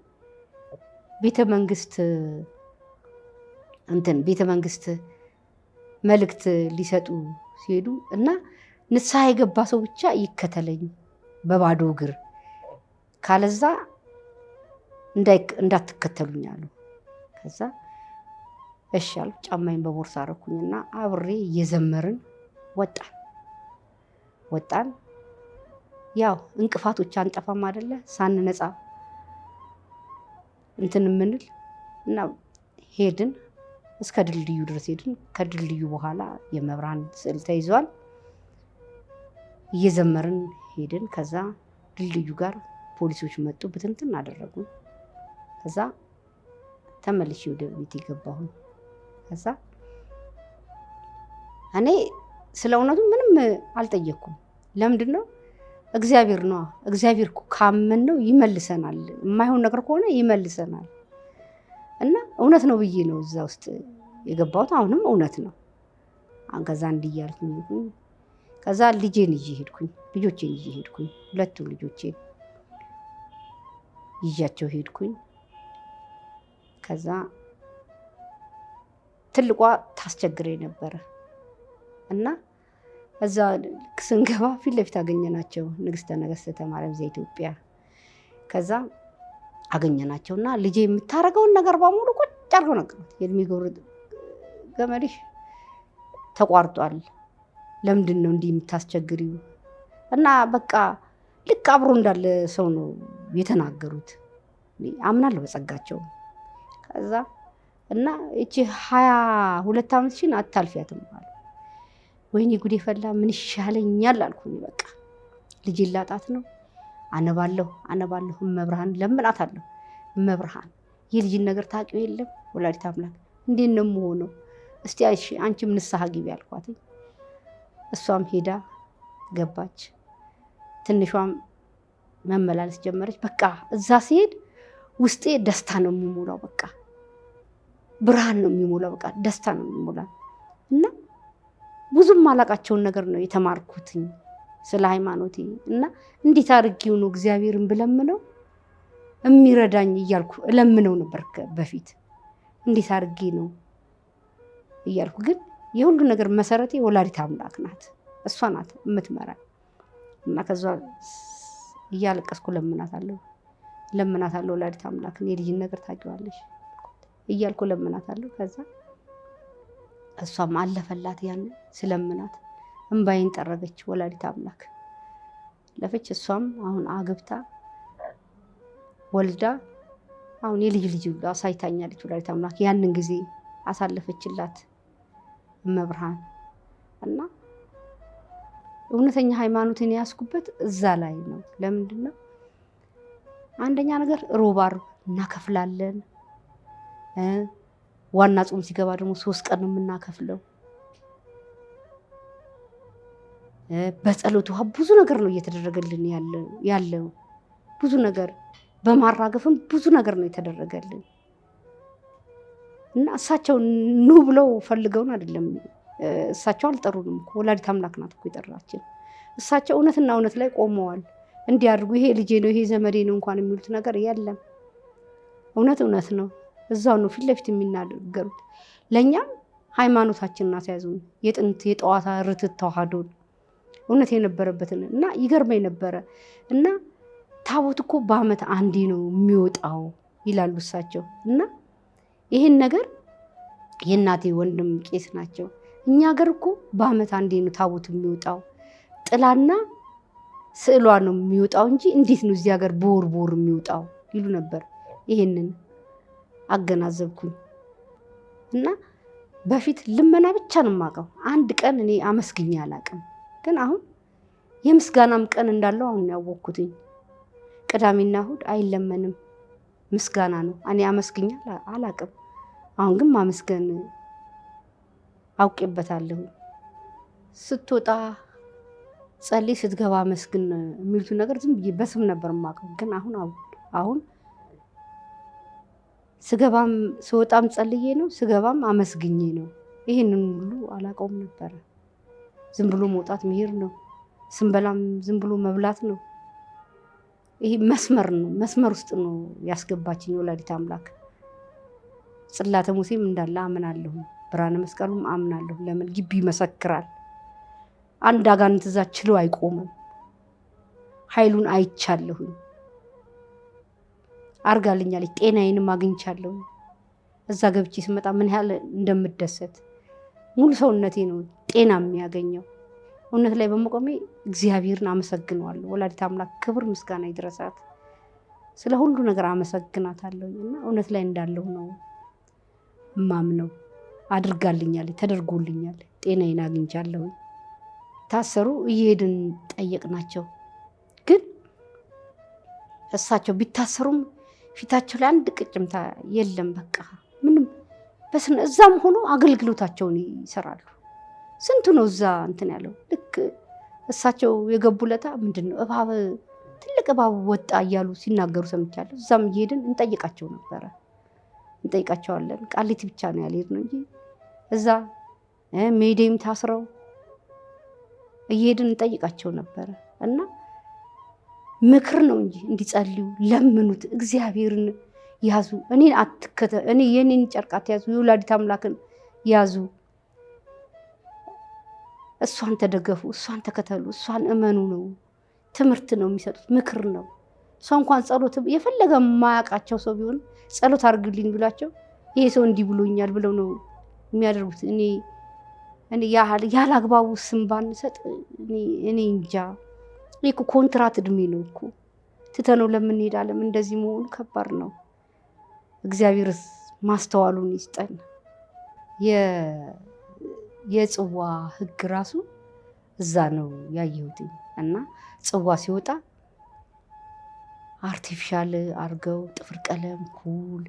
ቤተመንግስት መልእክት ሊሰጡ ሲሄዱ እና ንስሐ የገባ ሰው ብቻ ይከተለኝ በባዶ እግር ካለዛ እንዳትከተሉኝ አሉ። ከዛ እሺ አልኩ። ጫማዬን በቦርሳ አረኩኝና አብሬ እየዘመርን ወጣን። ያው እንቅፋቶች አንጠፋም አይደለ? ሳንነጻ እንትን ምንል እና ሄድን። እስከ ድልድዩ ድረስ ሄድን። ከድልድዩ በኋላ የመብርሃን ስዕል ተይዟል። እየዘመርን ሄድን። ከዛ ድልድዩ ጋር ፖሊሶች መጡ፣ ብትንትን አደረጉ። ከዛ ተመልሼ ወደ ቤት የገባሁ። ከዛ እኔ ስለ እውነቱ ምንም አልጠየቅኩም። ለምንድን ነው? እግዚአብሔር ነው። እግዚአብሔር ካመን ነው ይመልሰናል። የማይሆን ነገር ከሆነ ይመልሰናል እና እውነት ነው ብዬ ነው እዛ ውስጥ የገባሁት። አሁንም እውነት ነው። ከዛ እንዲያልኩኝ ከዛ ልጆቼን ይዤ ሄድኩኝ። 2 ልጆቼን ይዣቸው ሄድኩኝ። ከዛ ትልቋ ታስቸግረኝ ነበረ እና እዛ ስንገባ ፊት ለፊት አገኘናቸው። ንግስተ ነገስት ማርያም ዘኢትዮጵያ። ከዛ አገኘናቸውና ልጄ የምታረገውን ነገር በሙሉ ቁጭ አድርጎ ነገሩት። የእድሜ ገመድሽ ተቋርጧል፣ ለምንድን ነው እንዲህ የምታስቸግሪው? እና በቃ ልክ አብሮ እንዳለ ሰው ነው የተናገሩት። አምናለሁ በጸጋቸው። ከዛ እና እቺ 22 ዓመትሽን አታልፊያትም አሉ። ወይኔ ጉዴ ፈላ፣ ምን ይሻለኛል አልኩኝ። በቃ ልጅ ላጣት ነው። አነባለሁ እመብርሃን ለምናታለሁ። እመብርሃን የልጅን ነገር ታውቂው የለም ወላዲተ አምላክ እንዴት ነው የምሆነው? እስቲ አንቺም ንስሐ ግቢ አልኳት። እሷም ሄዳ ገባች። ትንሿም መመላለስ ጀመረች። በቃ እዛ ሲሄድ ውስጤ ደስታ ነው የሚሞላው። በቃ ብርሃን ነው የሚሞላው። በቃ ደስታ ነው የሚሞላው እና ብዙም አላቃቸውን ነገር ነው የተማርኩትኝ ስለ ሃይማኖቴ እና እንዴት አድርጌው ነው እግዚአብሔርን ብለምነው የሚረዳኝ እያልኩ እለምነው ነበር በፊት። እንዴት አድርጌ ነው እያልኩ ግን የሁሉ ነገር መሰረቴ ወላዲተ አምላክ ናት። እሷ ናት የምትመራኝ እና ከዛ እያለቀስኩ ለምናታለሁ። ለምናታለሁ ወላዲተ አምላክን የልጅን ነገር ታውቂዋለሽ እያልኩ ለምናታለሁ። ከዛ እሷም አለፈላት ያን ስለምናት እንባዬን ጠረገች ወላዲተ አምላክ ለፈች። እሷም አሁን አግብታ ወልዳ አሁን የልጅ ልጅ አሳይታኛለች ወላዲተ አምላክ። ያንን ጊዜ አሳለፈችላት እመብርሃን እና እውነተኛ ሃይማኖትን ያስኩበት እዛ ላይ ነው። ለምንድን ነው? አንደኛ ነገር ሮብ ዓርብ እናከፍላለን። ዋና ጾም ሲገባ ደግሞ 3 ቀን ነው የምናከፍለው። በጸሎት ውሃ ብዙ ነገር ነው እየተደረገልን ያለው ብዙ ነገር በማራገፍም ብዙ ነገር ነው የተደረገልን እና እሳቸው ኑ ብለው ፈልገውን አይደለም። እሳቸው አልጠሩንም እኮ ወላዲተ አምላክ ናት እኮ የጠራችን። እሳቸው እውነትና እውነት ላይ ቆመዋል። እንዲያድርጉ ይሄ ልጄ ነው ይሄ ዘመዴ ነው እንኳን የሚሉት ነገር የለም። እውነት እውነት ነው። እዛው ነው ፊት ለፊት የሚናገሩት። ለእኛም ሃይማኖታችንን አስያዙን። የጥንት የጠዋታ ርትዕ ተዋህዶን እውነት የነበረበትን እና ይገርመኝ ነበረ እና ታቦት እኮ በዓመት አንዴ ነው የሚወጣው ይላሉ እሳቸው። እና ይህን ነገር የእናቴ ወንድም ቄስ ናቸው። እኛ ሀገር እኮ በዓመት አንዴ ነው ታቦት የሚወጣው፣ ጥላና ስዕሏ ነው የሚወጣው እንጂ እንዴት ነው እዚህ ሀገር በወር የሚወጣው ይሉ ነበር። ይሄንን አገናዘብኩኝ እና በፊት ልመና ብቻ ነው የማውቀው። አንድ ቀን እኔ አመስግኜ አላውቅም። ግን አሁን የምስጋናም ቀን እንዳለው አሁን ያወቅኩትኝ። ቅዳሜና እሑድ አይለመንም፣ ምስጋና ነው። እኔ አመስግኜ አላውቅም። አሁን ግን ማመስገን አውቄበታለሁ። ስትወጣ ጸልይ፣ ስትገባ አመስግን የሚሉት ነገር ዝም ብዬ በስም ነበር የማውቀው። ግን አሁን ስገባም ስወጣም ጸልዬ ነው፣ ስገባም አመስግኜ ነው። ይሄንን ሁሉ አላውቀውም ነበረ። ዝም ብሎ መውጣት መሄድ ነው። ስንበላም ዝም ብሎ መብላት ነው። ይሄ መስመር ነው። መስመር ውስጥ ነው ያስገባችኝ ወላዲተ አምላክ። ጽላተ ሙሴም እንዳለ አምናለሁ፣ ብርሃነ መስቀሉም አምናለሁ። ለምን ግቢ ይመሰክራል። አንድ አጋንንት እዛ ችሎ አይቆምም። ኃይሉን አይቻለሁኝ። አርጋልኛለች። ጤናዬንም አግኝቻለሁ። እዛ ገብቼ ስመጣ ምን ያህል እንደምደሰት ሙሉ ሰውነቴ ነው ጤና የሚያገኘው። እውነት ላይ በመቆሜ እግዚአብሔርን አመሰግነዋለሁ። ወላዲተ አምላክ ክብር ምስጋና ይድረሳት። ስለ ሁሉ ነገር አመሰግናታለሁ እና እውነት ላይ እንዳለሁ ነው እማምነው። አድርጋልኛለች፣ ተደርጎልኛል። ጤናዬን አግኝቻለሁ። ታሰሩ እየሄድን ጠየቅናቸው። ግን እሳቸው ቢታሰሩም ፊታቸው ላይ አንድ ቅጭምታ የለም። በቃ ምንም እዛም ሆኖ አገልግሎታቸውን ይሰራሉ። ስንቱ ነው እዛ እንትን ያለው። ልክ እሳቸው የገቡለታ ምንድን ነው እባብ፣ ትልቅ እባብ ወጣ እያሉ ሲናገሩ ሰምቻለሁ። እዛም እየሄድን እንጠይቃቸው ነበረ። እንጠይቃቸዋለን። ቃሊቲ ብቻ ነው ያልሄድነው እንጂ እዛ ሜዴም ታስረው እየሄድን እንጠይቃቸው ነበረ እና ምክር ነው እንጂ እንዲጸልዩ ለምኑት፣ እግዚአብሔርን ያዙ። እኔ የኔን ጨርቅ አትያዙ፣ የወላዲተ አምላክን ያዙ፣ እሷን ተደገፉ፣ እሷን ተከተሉ፣ እሷን እመኑ ነው። ትምህርት ነው የሚሰጡት፣ ምክር ነው። ሰው እንኳን ጸሎት የፈለገ የማያውቃቸው ሰው ቢሆን ጸሎት አድርግልኝ ብላቸው ይሄ ሰው እንዲህ ብሎኛል ብለው ነው የሚያደርጉት። እኔ ያለ አግባቡ ስም ባንሰጥ እኔ እንጃ። ይሄ እኮ ኮንትራት እድሜ ነው እኮ ትተነው ለምን እንሄዳለን? እንደዚህ መሆኑ ከባድ ነው። እግዚአብሔር ማስተዋሉን ይስጠን። የጽዋ ሕግ ራሱ እዛ ነው ያየሁት እና ጽዋ ሲወጣ አርቲፊሻል አርገው ጥፍር ቀለም፣ ኩል፣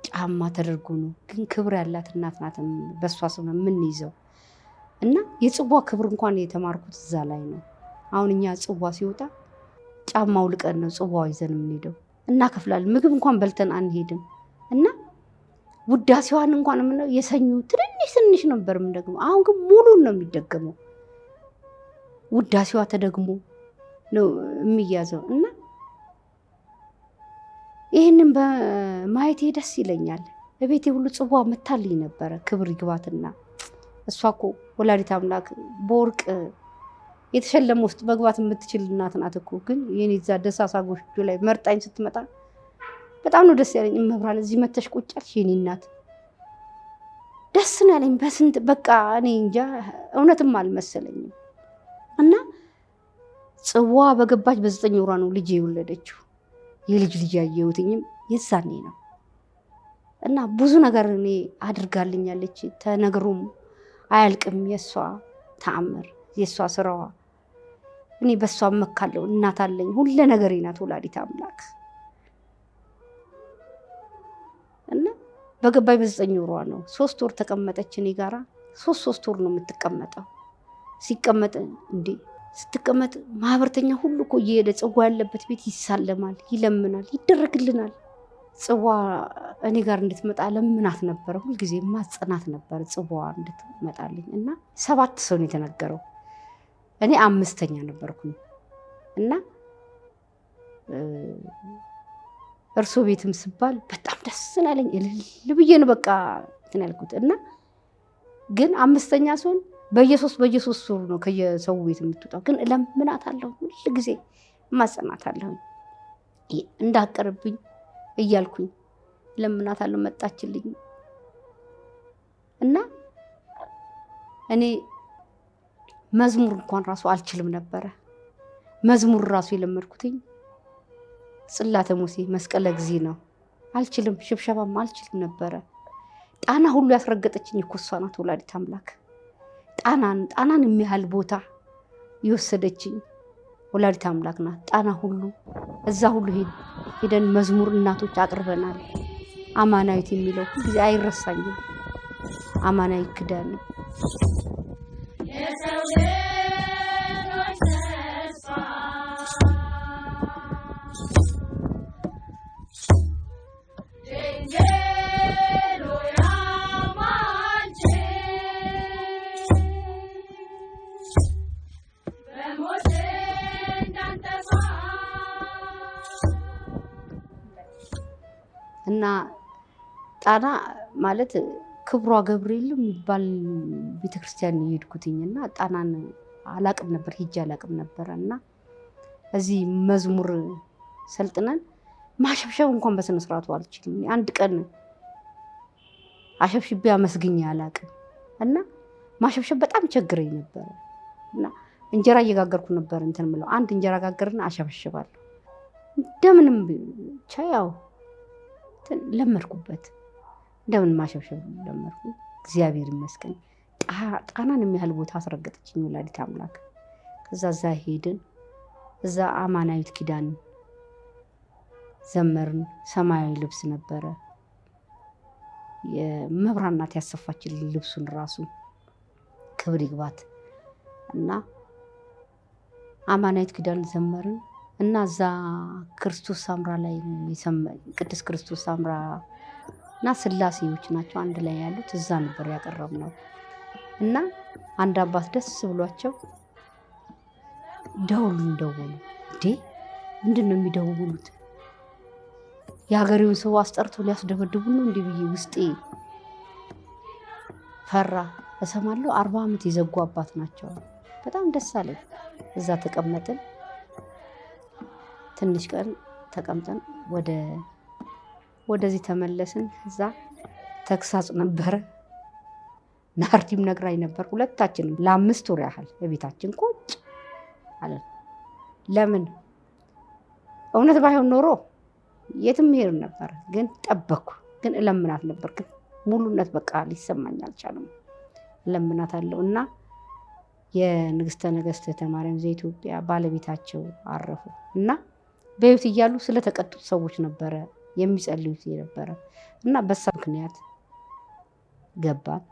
ጫማ ተደርጎ ነው። ግን ክብር ያላት እናት ናት በእሷ ስም የምንይዘው እና የጽዋ ክብር እንኳን የተማርኩት እዛ ላይ ነው። አሁን እኛ ጽዋ ሲወጣ ጫማው ልቀን ነው ጽዋው ይዘን የምንሄደው። እናከፍላለን። ምግብ እንኳን በልተን አንሄድም እና ውዳሴዋን እንኳን የምንለው የሰኞ ትንሽ ነበር የምንደግመው። አሁን ግን ሙሉን ነው የሚደገመው። ውዳሴዋ ተደግሞ ነው የሚያዘው እና ይህንን በማየቴ ደስ ይለኛል። በቤቴ ሁሉ ጽዋ መታልኝ ነበረ። ክብር ይግባትና እሷ እኮ ወላዲተ አምላክ በወርቅ የተሸለመ ውስጥ መግባት የምትችል እናት ናት እኮ። ግን የኔ እዛ ደሳሳ ጎጆ ላይ መርጣኝ ስትመጣ በጣም ነው ደስ ያለኝ። እመብራን እዚህ መተሽ ቁጭ አልሽ የኔ እናት፣ ደስ ነው ያለኝ በስንት በቃ እኔ እንጃ እውነትም አልመሰለኝም። እና ጽዋ በገባች በ9 ወሯ ነው ልጅ የወለደችው። የልጅ ያየሁትኝም የዛኔ ነው። እና ብዙ ነገር እኔ አድርጋልኛለች፣ ተነግሮም አያልቅም የሷ ተአምር የሷ ስራዋ። እኔ በሷ መካለሁ። እናት አለኝ፣ ሁሉ ነገሬ ናት ወላዲተ አምላክ። እና በገባይ በ9 ወሯ ነው 3 ወር ተቀመጠች እኔ ጋራ። 3 ወር ነው የምትቀመጠው። ሲቀመጥ እንዴ ስትቀመጥ ማህበርተኛ ሁሉ እኮ እየሄደ ጽዋ ያለበት ቤት ይሳለማል፣ ይለምናል፣ ይደረግልናል። ጽዋ እኔ ጋር እንድትመጣ ለምናት ነበረ፣ ሁልጊዜ ማጽናት ነበረ ጽዋዋ እንድትመጣልኝ። እና 7 ሰው ነው የተነገረው፣ እኔ 5ኛ ነበርኩኝ። እና እርሶ ቤትም ስባል በጣም ደስ ስላለኝ እልል ብዬ ነው በቃ እንትን ያልኩት። እና ግን 5ኛ ሲሆን በየ3 ወሩ ነው ከየሰው ቤት የምትወጣው። ግን እለምናታለሁ፣ ሁልጊዜ ማጽናታለሁ እንዳቀርብኝ እያልኩኝ እለምናታለሁ። መጣችልኝ። እና እኔ መዝሙር እንኳን ራሱ አልችልም ነበረ። መዝሙር ራሱ የለመድኩትኝ ጽላተ ሙሴ መስቀለ ጊዜ ነው። አልችልም፣ ሽብሸባም አልችልም ነበረ። ጣና ሁሉ ያስረገጠችኝ እኮ እሷ ናት ወላዲተ አምላክ። ጣናን የሚያህል ቦታ የወሰደችኝ ወላዲተ አምላክ ናት። ጣና ሁሉ እዛ ሁሉ ሄደን መዝሙር እናቶች አቅርበናል። አማናዊት የሚለው ሁልጊዜ አይረሳኝም። አማናዊት ኪዳን እና ጣና ማለት ክብሯ ገብርኤል የሚባል ቤተክርስቲያን የሄድኩትኝ እና ጣናን አላቅም ነበር፣ ሄጄ አላቅም ነበረ። እና እዚህ መዝሙር ሰልጥነን ማሸብሸብ እንኳን በስነ ስርዓቱ አልችልም። አንድ ቀን አሸብሽቤ አመስግኜ አላቅም። እና ማሸብሸብ በጣም ቸግረኝ ነበረ። እና እንጀራ እየጋገርኩ ነበር እንትን ምለው፣ አንድ እንጀራ ጋገርና አሸበሽባለሁ። እንደምንም ብቻ ያው ለመድኩበት፣ እንደምን ማሸብሸብ ለመድኩ። እግዚአብሔር ይመስገን። ጣናን የሚያህል ቦታ አስረገጠችኝ ወላዲተ አምላክ። ከዛ እዛ ሄድን። እዛ አማናዊት ኪዳን ዘመርን። ሰማያዊ ልብስ ነበረ፣ የመብራን ናት ያሰፋችልኝ ልብሱን ራሱ፣ ክብር ይግባት። እና አማናዊት ኪዳን ዘመርን። እና እዛ ክርስቶስ ሳምራ ላይ ቅዱስ ክርስቶስ ሳምራ እና ስላሴዎች ናቸው አንድ ላይ ያሉት፣ እዛ ነበር ያቀረብነው። እና አንድ አባት ደስ ብሏቸው ደውሉን ደወሉ። እንዴ ምንድን ነው የሚደውሉት? የሀገሬውን ሰው አስጠርቶ ሊያስደበድቡ ነው እንዲህ ብዬ ውስጤ ፈራ። እሰማለሁ 40 ዓመት የዘጉ አባት ናቸው። በጣም ደስ አለኝ። እዛ ተቀመጥን። ትንሽ ቀን ተቀምጠን ወደዚህ ተመለስን። እዛ ተግሳጽ ነበረ። ናርዲም ነግራኝ ነበር። ሁለታችንም ለ5 ወር ያህል በቤታችን ቁጭ አለን። ለምን እውነት ባይሆን ኖሮ የትም ሄድ ነበር። ግን ጠበቅኩ። ግን እለምናት ነበር። ግን ሙሉነት በቃ ሊሰማኝ አልቻለም። እለምናታለሁ። እና የንግስተ ነገስት ማርያም ዘኢትዮጵያ ባለቤታቸው አረፉ። እና በህይወት እያሉ ስለተቀጡት ሰዎች ነበረ የሚጸልዩት የነበረ። እና በሳ ምክንያት ገባን።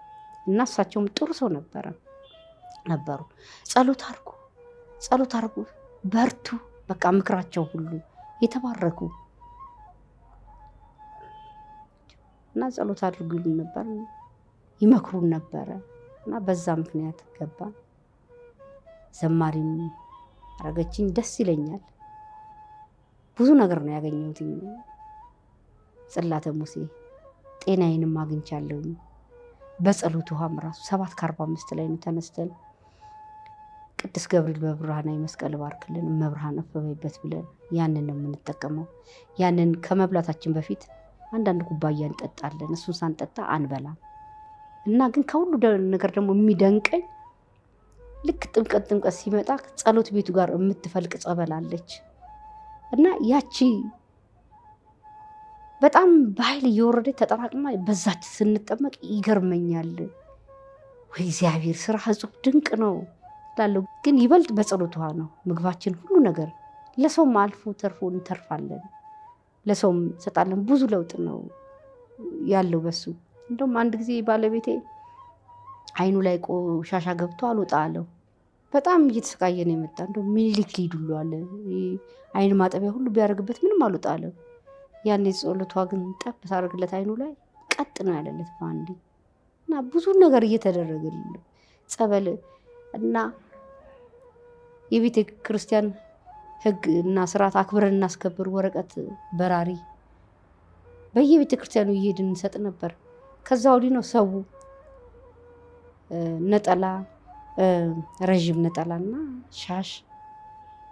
እና እሳቸውም ጥሩ ሰው ነበሩ። ጸሎት አርጉ፣ በርቱ፣ በቃ ምክራቸው ሁሉ የተባረኩ እና ጸሎት አድርጉ ይሉን ነበር፣ ይመክሩን ነበረ። እና በዛ ምክንያት ገባን። ዘማሪም አረገችኝ። ደስ ይለኛል። ብዙ ነገር ነው ያገኘሁት። ጽላተ ሙሴ ጤናዬንም አግኝቻለሁ። በጸሎት ውሃም ራሱ 7:45 ላይ ነው ተነስተን ቅዱስ ገብርኤል በብርሃናዊ መስቀል ባርክልን መብርሃን አፈበይበት ብለን ያንን ነው የምንጠቀመው። ያንን ከመብላታችን በፊት አንዳንድ ኩባያ እንጠጣለን። እሱን ሳንጠጣ አንበላም። እና ግን ከሁሉ ነገር ደግሞ የሚደንቀኝ ልክ ጥምቀት ሲመጣ ጸሎት ቤቱ ጋር የምትፈልቅ ጸበላለች እና ያቺ በጣም በኃይል እየወረደ ተጠራቅማ በዛች ስንጠመቅ ይገርመኛል። ወይ እግዚአብሔር ስራ እጹብ ድንቅ ነው ላለው። ግን ይበልጥ በጸሎቷ ነው ምግባችን ሁሉ ነገር። ለሰውም አልፎ ተርፎ እንተርፋለን፣ ለሰውም ሰጣለን። ብዙ ለውጥ ነው ያለው በሱ። እንደውም አንድ ጊዜ ባለቤቴ አይኑ ላይ ቆሻሻ ገብቶ አልወጣ አለው። በጣም እየተሰቃየ ነው የመጣ። እንደውም ሚኒሊክ ሊዱሉ አለ። አይን ማጠቢያ ሁሉ ቢያደርግበት ምንም አልወጣ አለው። ያኔ ጸሎቷ ግን ጠብ ሳደርግለት አይኑ ላይ ቀጥ ነው ያለለት በአንዴ። እና ብዙ ነገር እየተደረገልን ጸበል እና የቤተ ክርስቲያን ሕግ እና ስርዓት አክብረን እናስከብር። ወረቀት በራሪ በየቤተ ክርስቲያኑ እየሄድን እንሰጥ ነበር። ከዛ ወዲህ ነው ሰው ነጠላ ረዥም ነጠላና ሻሽ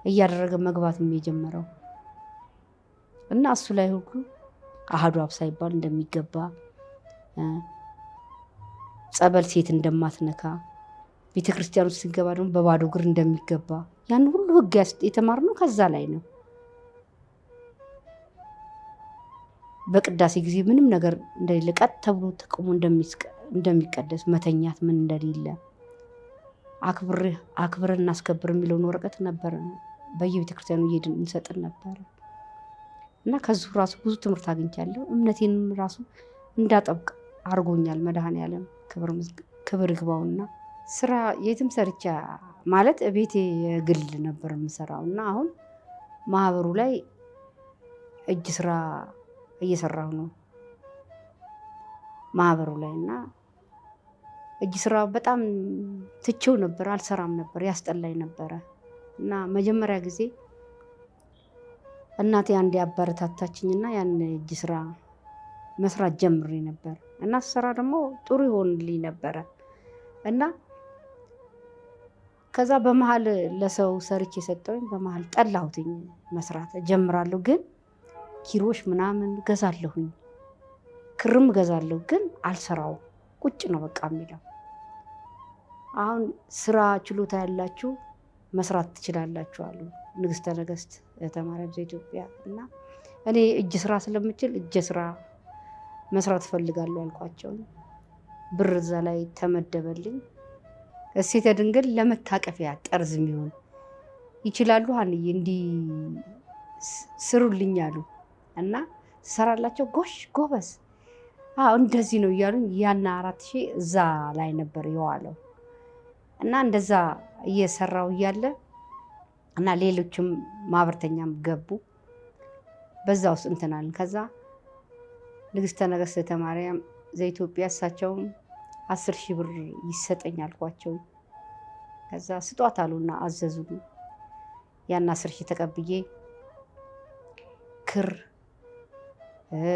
እያደረገ መግባትም የጀመረው እና እሱ ላይ ሁሉ አሃዱ አብ ሳይባል እንደሚገባ፣ ጸበል ሴት እንደማትነካ፣ ቤተ ክርስቲያን ውስጥ ሲገባ ደግሞ በባዶ እግር እንደሚገባ ያን ሁሉ ህግ የተማርነው ከዛ ላይ ነው። በቅዳሴ ጊዜ ምንም ነገር እንደሌለ ቀጥ ተብሎ ተቆሞ እንደሚቀደስ መተኛት ምን እንደሌለ አክብረን እናስከብር የሚለውን ወረቀት ነበር በየቤተ ክርስቲያኑ እየሄድን እንሰጥን ነበር። እና ከዚሁ ራሱ ብዙ ትምህርት አግኝቻለሁ። እምነቴንም ራሱ እንዳጠብቅ አድርጎኛል መድኃኔዓለም ክብር ይግባውና። ስራ የትም ሰርቻ ማለት ቤቴ የግል ነበር የምሰራው እና አሁን ማህበሩ ላይ እጅ ስራ እየሰራሁ ነው ማህበሩ ላይ። እና እጅ ስራ በጣም ትቼው ነበር፣ አልሰራም ነበር፣ ያስጠላኝ ነበረ። እና መጀመሪያ ጊዜ እናቴ አንዴ አበረታታችኝና ያን እጅ ስራ መስራት ጀምሬ ነበር። እና ስራ ደግሞ ጥሩ ይሆንልኝ ነበረ። እና ከዛ በመሀል ለሰው ሰርቼ የሰጠውኝ በመሀል ጠላሁትኝ። መስራት ጀምራለሁ ግን ኪሮሽ ምናምን ገዛለሁኝ፣ ክርም ገዛለሁ፣ ግን አልሰራው ቁጭ ነው በቃ የሚለው። አሁን ስራ ችሎታ ያላችሁ መስራት ትችላላችሁ አሉ ንግስተ ነገስት ተማሪያም ዘኢትዮጵያ። እና እኔ እጅ ስራ ስለምችል እጅ ስራ መስራት እፈልጋለሁ አልኳቸው። ብር እዛ ላይ ተመደበልኝ። እሴተ ድንግል ለመታቀፊያ ጠርዝ የሚሆን ይችላሉ ሀንዬ እንዲህ ስሩልኝ አሉ። እና ሰራላቸው ጎሽ ጎበዝ እንደዚህ ነው እያሉኝ ያና 4000 እዛ ላይ ነበር የዋለው። እና እንደዛ እየሰራው እያለ እና ሌሎችም ማህበርተኛም ገቡ በዛ ውስጥ እንትናልን። ከዛ ንግስተ ነገስት ማርያም ዘኢትዮጵያ እሳቸውም 10,000 ብር ይሰጠኝ አልኳቸው። ከዛ ስጧት አሉና አዘዙ። ያን 10,000 ተቀብዬ ክር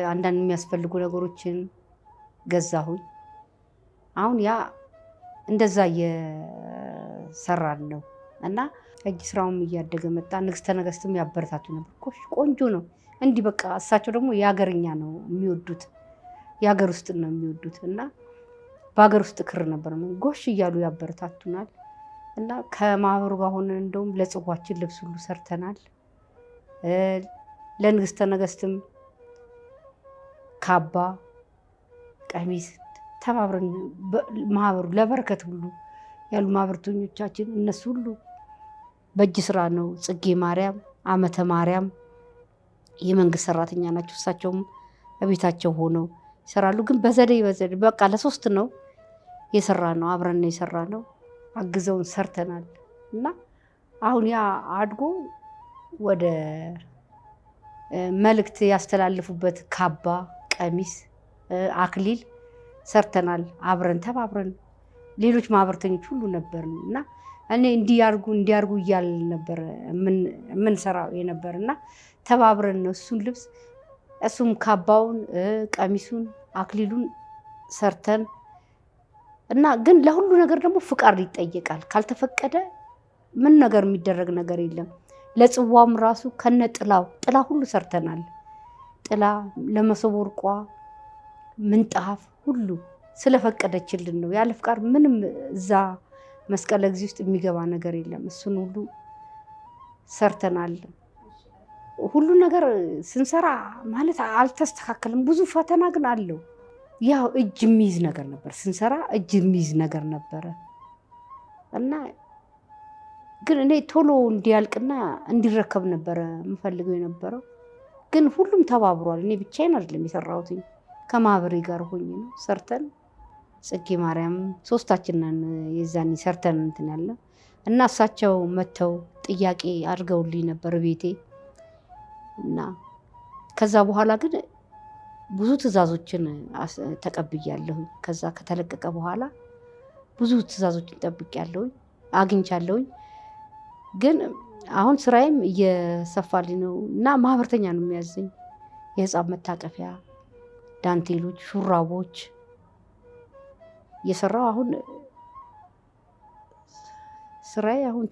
አንዳንድ የሚያስፈልጉ ነገሮችን ገዛሁኝ። አሁን ያ እንደዛ እየሰራን ነው። እና እጅ ስራውም እያደገ መጣ። ንግስተ ነገስትም ያበረታቱ ነበር። ቆንጆ ነው እንዲህ በቃ። እሳቸው ደግሞ የሀገርኛ ነው የሚወዱት፣ የሀገር ውስጥ ነው የሚወዱት። እና በሀገር ውስጥ ክር ነበር ጎሽ እያሉ ያበረታቱናል። እና ከማህበሩ ጋር ሆነን እንደውም ለጽዋችን ልብስ ሁሉ ሰርተናል። ለንግስተ ነገስትም ካባ፣ ቀሚስ ተባብረን ማህበሩ ለበረከት ሁሉ ያሉ ማህበርተኞቻችን እነሱ ሁሉ በእጅ ስራ ነው። ጽጌ ማርያም፣ አመተ ማርያም የመንግስት ሰራተኛ ናቸው። እሳቸውም በቤታቸው ሆነው ይሰራሉ። ግን በዘዴ በቃ ለ3 ነው የሰራ ነው፣ አብረን ነው የሰራ ነው። አግዘውን ሰርተናል። እና አሁን ያ አድጎ ወደ መልእክት ያስተላልፉበት ካባ፣ ቀሚስ፣ አክሊል ሰርተናል። አብረን ተባብረን ሌሎች ማህበርተኞች ሁሉ ነበር። እና እኔ እንዲያርጉ እያል ነበር የምንሰራው የነበር። እና ተባብረን ነው እሱን ልብስ እሱም ካባውን፣ ቀሚሱን፣ አክሊሉን ሰርተን እና ግን ለሁሉ ነገር ደግሞ ፍቃድ ይጠየቃል። ካልተፈቀደ ምን ነገር የሚደረግ ነገር የለም። ለጽዋም ራሱ ከነ ጥላ ሁሉ ሰርተናል። ጥላ ለመሶበ ወርቋ ምንጣፍ ሁሉ ስለፈቀደችልን ነው። ያለ ፍቃድ ምንም እዛ መስቀለ እግዚእ ውስጥ የሚገባ ነገር የለም። እሱን ሁሉ ሰርተናል። ሁሉ ነገር ስንሰራ ማለት አልተስተካከልም። ብዙ ፈተና ግን አለው። ያው እጅ የሚይዝ ነገር ነበር ስንሰራ፣ እጅ የሚይዝ ነገር ነበረ እና ግን እኔ ቶሎ እንዲያልቅና እንዲረከብ ነበረ የምፈልገው የነበረው። ግን ሁሉም ተባብሯል። እኔ ብቻዬን አይደለም የሰራሁት፣ ከማህበሬ ጋር ሆኜ ነው ሰርተን። ጽጌ ማርያም ሶስታችንን የዛኔ ሰርተን እንትን ያለ እና እሳቸው መተው ጥያቄ አድርገውልኝ ነበር ቤቴ እና ከዛ በኋላ ግን ብዙ ትዕዛዞችን ተቀብያለሁ። ከዛ ከተለቀቀ በኋላ ብዙ ትዕዛዞችን ጠብቄያለሁ፣ አግኝቻለሁኝ። ግን አሁን ስራዬም እየሰፋልኝ ነው እና ማህበርተኛ ነው የሚያዘኝ። የህፃን መታቀፊያ፣ ዳንቴሎች፣ ሹራቦች እየሰራሁ አሁን ስራዬ አሁን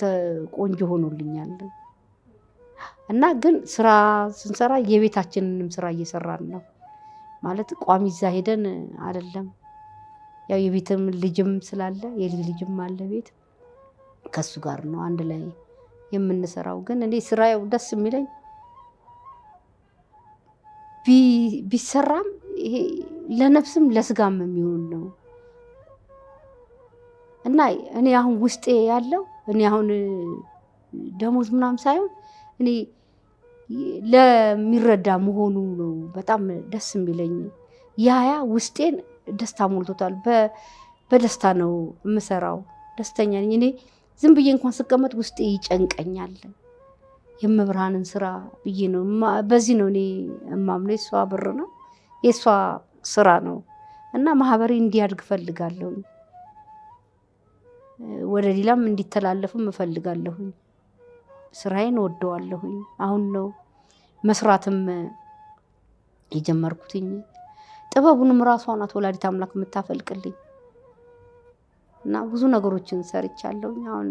ቆንጆ ሆኖልኛል። እና ግን ስራ ስንሰራ የቤታችንንም ስራ እየሰራን ነው ማለት ቋሚ እዛ ሄደን አይደለም። ያው የቤትም ልጅም ስላለ የልጅ ልጅም አለ ቤት፣ ከሱ ጋር ነው አንድ ላይ የምንሰራው። ግን እኔ ስራው ደስ የሚለኝ ቢሰራም ይሄ ለነፍስም ለስጋም የሚሆን ነው እና እኔ አሁን ውስጤ ያለው እኔ አሁን ደሞዝ ምናምን ሳይሆን እኔ ለሚረዳ መሆኑ ነው በጣም ደስ የሚለኝ። ያ ውስጤን ደስታ ሞልቶታል። በደስታ ነው የምሰራው፣ ደስተኛ ነኝ። እኔ ዝም ብዬ እንኳን ስቀመጥ ውስጤ ይጨንቀኛል። የመብርሃንን ስራ ብዬ ነው። በዚህ ነው እኔ እማምነው። የእሷ ብር ነው የእሷ ስራ ነው እና ማህበሬ እንዲያድግ እፈልጋለሁ። ወደ ሌላም እንዲተላለፍም እፈልጋለሁኝ። ስራዬን ወደዋለሁኝ። አሁን ነው መስራትም የጀመርኩትኝ። ጥበቡንም ራሷ ናት ወላዲተ አምላክ የምታፈልቅልኝ እና ብዙ ነገሮችን ሰርቻለሁኝ። አሁን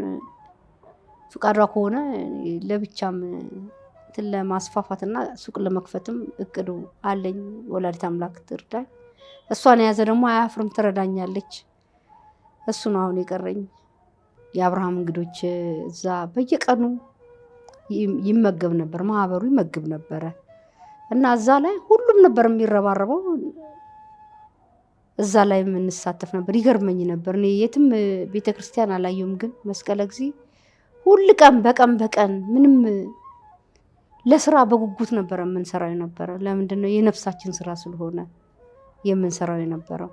ፍቃዷ ከሆነ ለብቻም እንትን ለማስፋፋትና ሱቅ ለመክፈትም እቅዱ አለኝ። ወላዲተ አምላክ ትርዳኝ። እሷን የያዘ ደግሞ አያፍርም፣ ትረዳኛለች። እሱ ነው አሁን የቀረኝ። የአብርሃም እንግዶች እዛ በየቀኑ ይመገብ ነበር፣ ማህበሩ ይመግብ ነበረ እና እዛ ላይ ሁሉም ነበር የሚረባረበው። እዛ ላይ የምንሳተፍ ነበር። ይገርመኝ ነበር። እኔ የትም ቤተክርስቲያን አላየሁም፣ ግን መስቀለ እግዚእ ሁል ቀን በቀን ምንም ለስራ በጉጉት ነበር የምንሰራው የነበረ። ለምንድን ነው? የነፍሳችን ስራ ስለሆነ የምንሰራው የነበረው።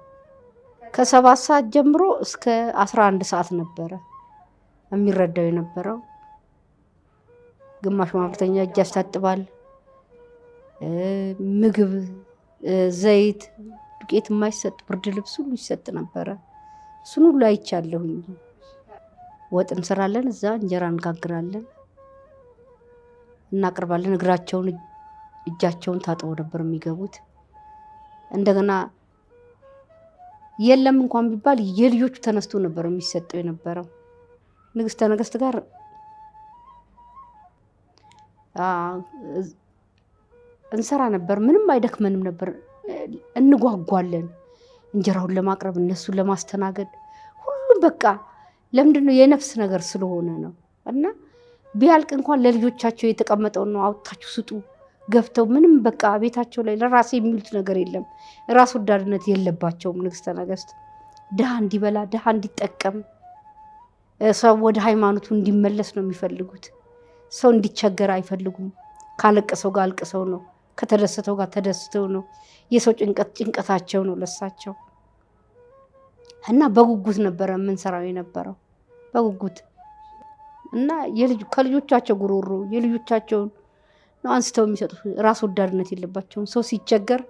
ከ7 ሰዓት ጀምሮ እስከ 11 ሰዓት ነበረ የሚረዳው የነበረው። ግማሽ ማህበርተኛ እጅ ያስታጥባል። ምግብ፣ ዘይት፣ ዱቄት የማይሰጥ ብርድ ልብስ ሁሉ ይሰጥ ነበረ። እሱን ሁሉ አይቻለሁኝ። ወጥ እንሰራለን፣ እዛ እንጀራ እንጋግራለን፣ እናቀርባለን። እግራቸውን እጃቸውን ታጥበው ነበር የሚገቡት። እንደገና የለም እንኳን ቢባል የልጆቹ ተነስቶ ነበር የሚሰጠው የነበረው። ንግስተ ነገስት ጋር እንሰራ ነበር። ምንም አይደክመንም ነበር። እንጓጓለን እንጀራውን ለማቅረብ፣ እነሱን ለማስተናገድ፣ ሁሉም በቃ ለምንድን ነው? የነፍስ ነገር ስለሆነ ነው። እና ቢያልቅ እንኳን ለልጆቻቸው የተቀመጠውን ነው አውጥታችሁ ስጡ ገብተው። ምንም በቃ ቤታቸው ላይ ለራሴ የሚሉት ነገር የለም። ራስ ወዳድነት የለባቸውም። ንግስተ ነገስት ድሃ እንዲበላ፣ ድሃ እንዲጠቀም፣ ሰው ወደ ሃይማኖቱ እንዲመለስ ነው የሚፈልጉት። ሰው እንዲቸገር አይፈልጉም። ካለቀሰው ጋር አልቅሰው ነው፣ ከተደሰተው ጋር ተደስተው ነው። የሰው ጭንቀት ጭንቀታቸው ነው ለሳቸው። እና በጉጉት ነበረ የምንሰራው የነበረው በጉጉት እና ከልጆቻቸው ጉሮሮ የልጆቻቸውን ነው አንስተው የሚሰጡት። ራስ ወዳድነት የለባቸውም። ሰው ሲቸገር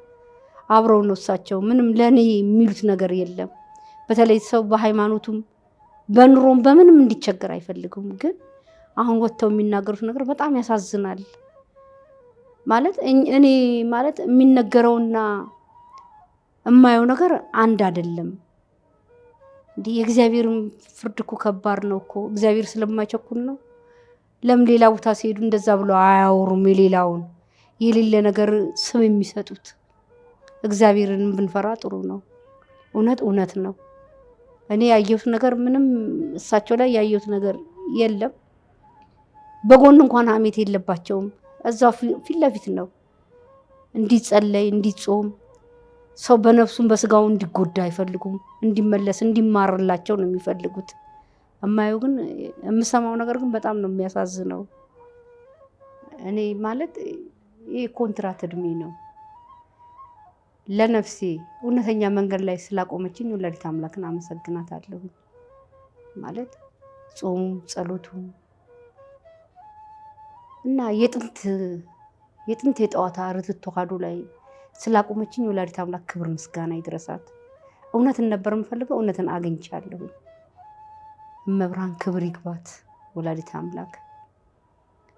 አብረው ነው እሳቸው። ምንም ለእኔ የሚሉት ነገር የለም። በተለይ ሰው በሃይማኖቱም በኑሮም በምንም እንዲቸገር አይፈልጉም። ግን አሁን ወጥተው የሚናገሩት ነገር በጣም ያሳዝናል። ማለት እኔ ማለት የሚነገረውና የማየው ነገር አንድ አይደለም። እንዴ የእግዚአብሔር ፍርድ እኮ ከባድ ነው እኮ እግዚአብሔር ስለማይቸኩል ነው ለምን ሌላ ቦታ ሲሄዱ እንደዛ ብሎ አያወሩም የሌላውን የሌለ ነገር ስም የሚሰጡት እግዚአብሔርን ብንፈራ ጥሩ ነው እውነት ነው እኔ ያየሁት ነገር ምንም እሳቸው ላይ ያየሁት ነገር የለም በጎን እንኳን ሐሜት የለባቸውም እዛው ፊት ለፊት ነው እንዲጸለይ እንዲጾም ሰው በነፍሱም በስጋው እንዲጎዳ አይፈልጉም እንዲመለስ እንዲማርላቸው ነው የሚፈልጉት እማየው ግን የምሰማው ነገር ግን በጣም ነው የሚያሳዝነው እኔ ማለት ይሄ ኮንትራት እድሜ ነው ለነፍሴ እውነተኛ መንገድ ላይ ስላቆመችኝ ወላዲተ አምላክን አመሰግናታለሁ ማለት ጾሙ ጸሎቱ እና የጥንት የጠዋት አርትት ተዋህዶ ላይ ስላቆመችኝ ወላዲተ አምላክ ክብር ምስጋና ይድረሳት እውነትን ነበር የምፈልገው እውነትን አግኝቻለሁ መብራን ክብር ይግባት ወላዲተ አምላክ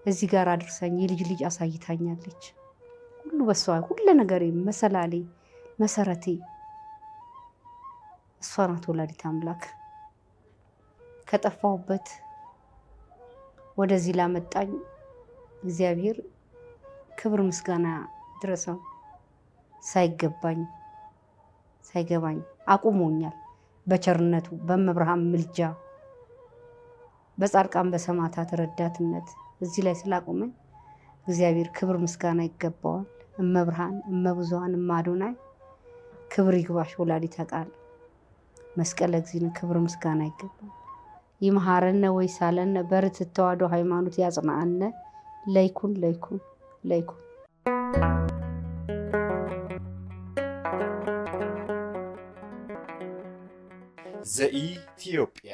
እዚህ ጋር አድርሰኝ የልጅ ልጅ አሳይታኛለች ሁሉ በሷ ሁሉ ነገሬ መሰላሌ መሰረቴ እሷ ናት ወላዲተ አምላክ ከጠፋሁበት ወደዚህ ላመጣኝ እግዚአብሔር ክብር ምስጋና ድረሰው ሳይገባኝ አቁሞኛል በቸርነቱ በመብርሃን ምልጃ በጻድቃን በሰማዕታት ረዳትነት እዚህ ላይ ስላቆመኝ እግዚአብሔር ክብር ምስጋና ይገባዋል እመብርሃን እመብዙሃን እማዶናይ ክብር ይግባሽ ወላዲተ ቃል መስቀለ እግዚእነ ክብር ምስጋና ይገባል ይመሃረነ ወይሳለነ በርትዕት ተዋሕዶ ሃይማኖት ያጽናአነ ለይኩን
ዘኢትዮጵያ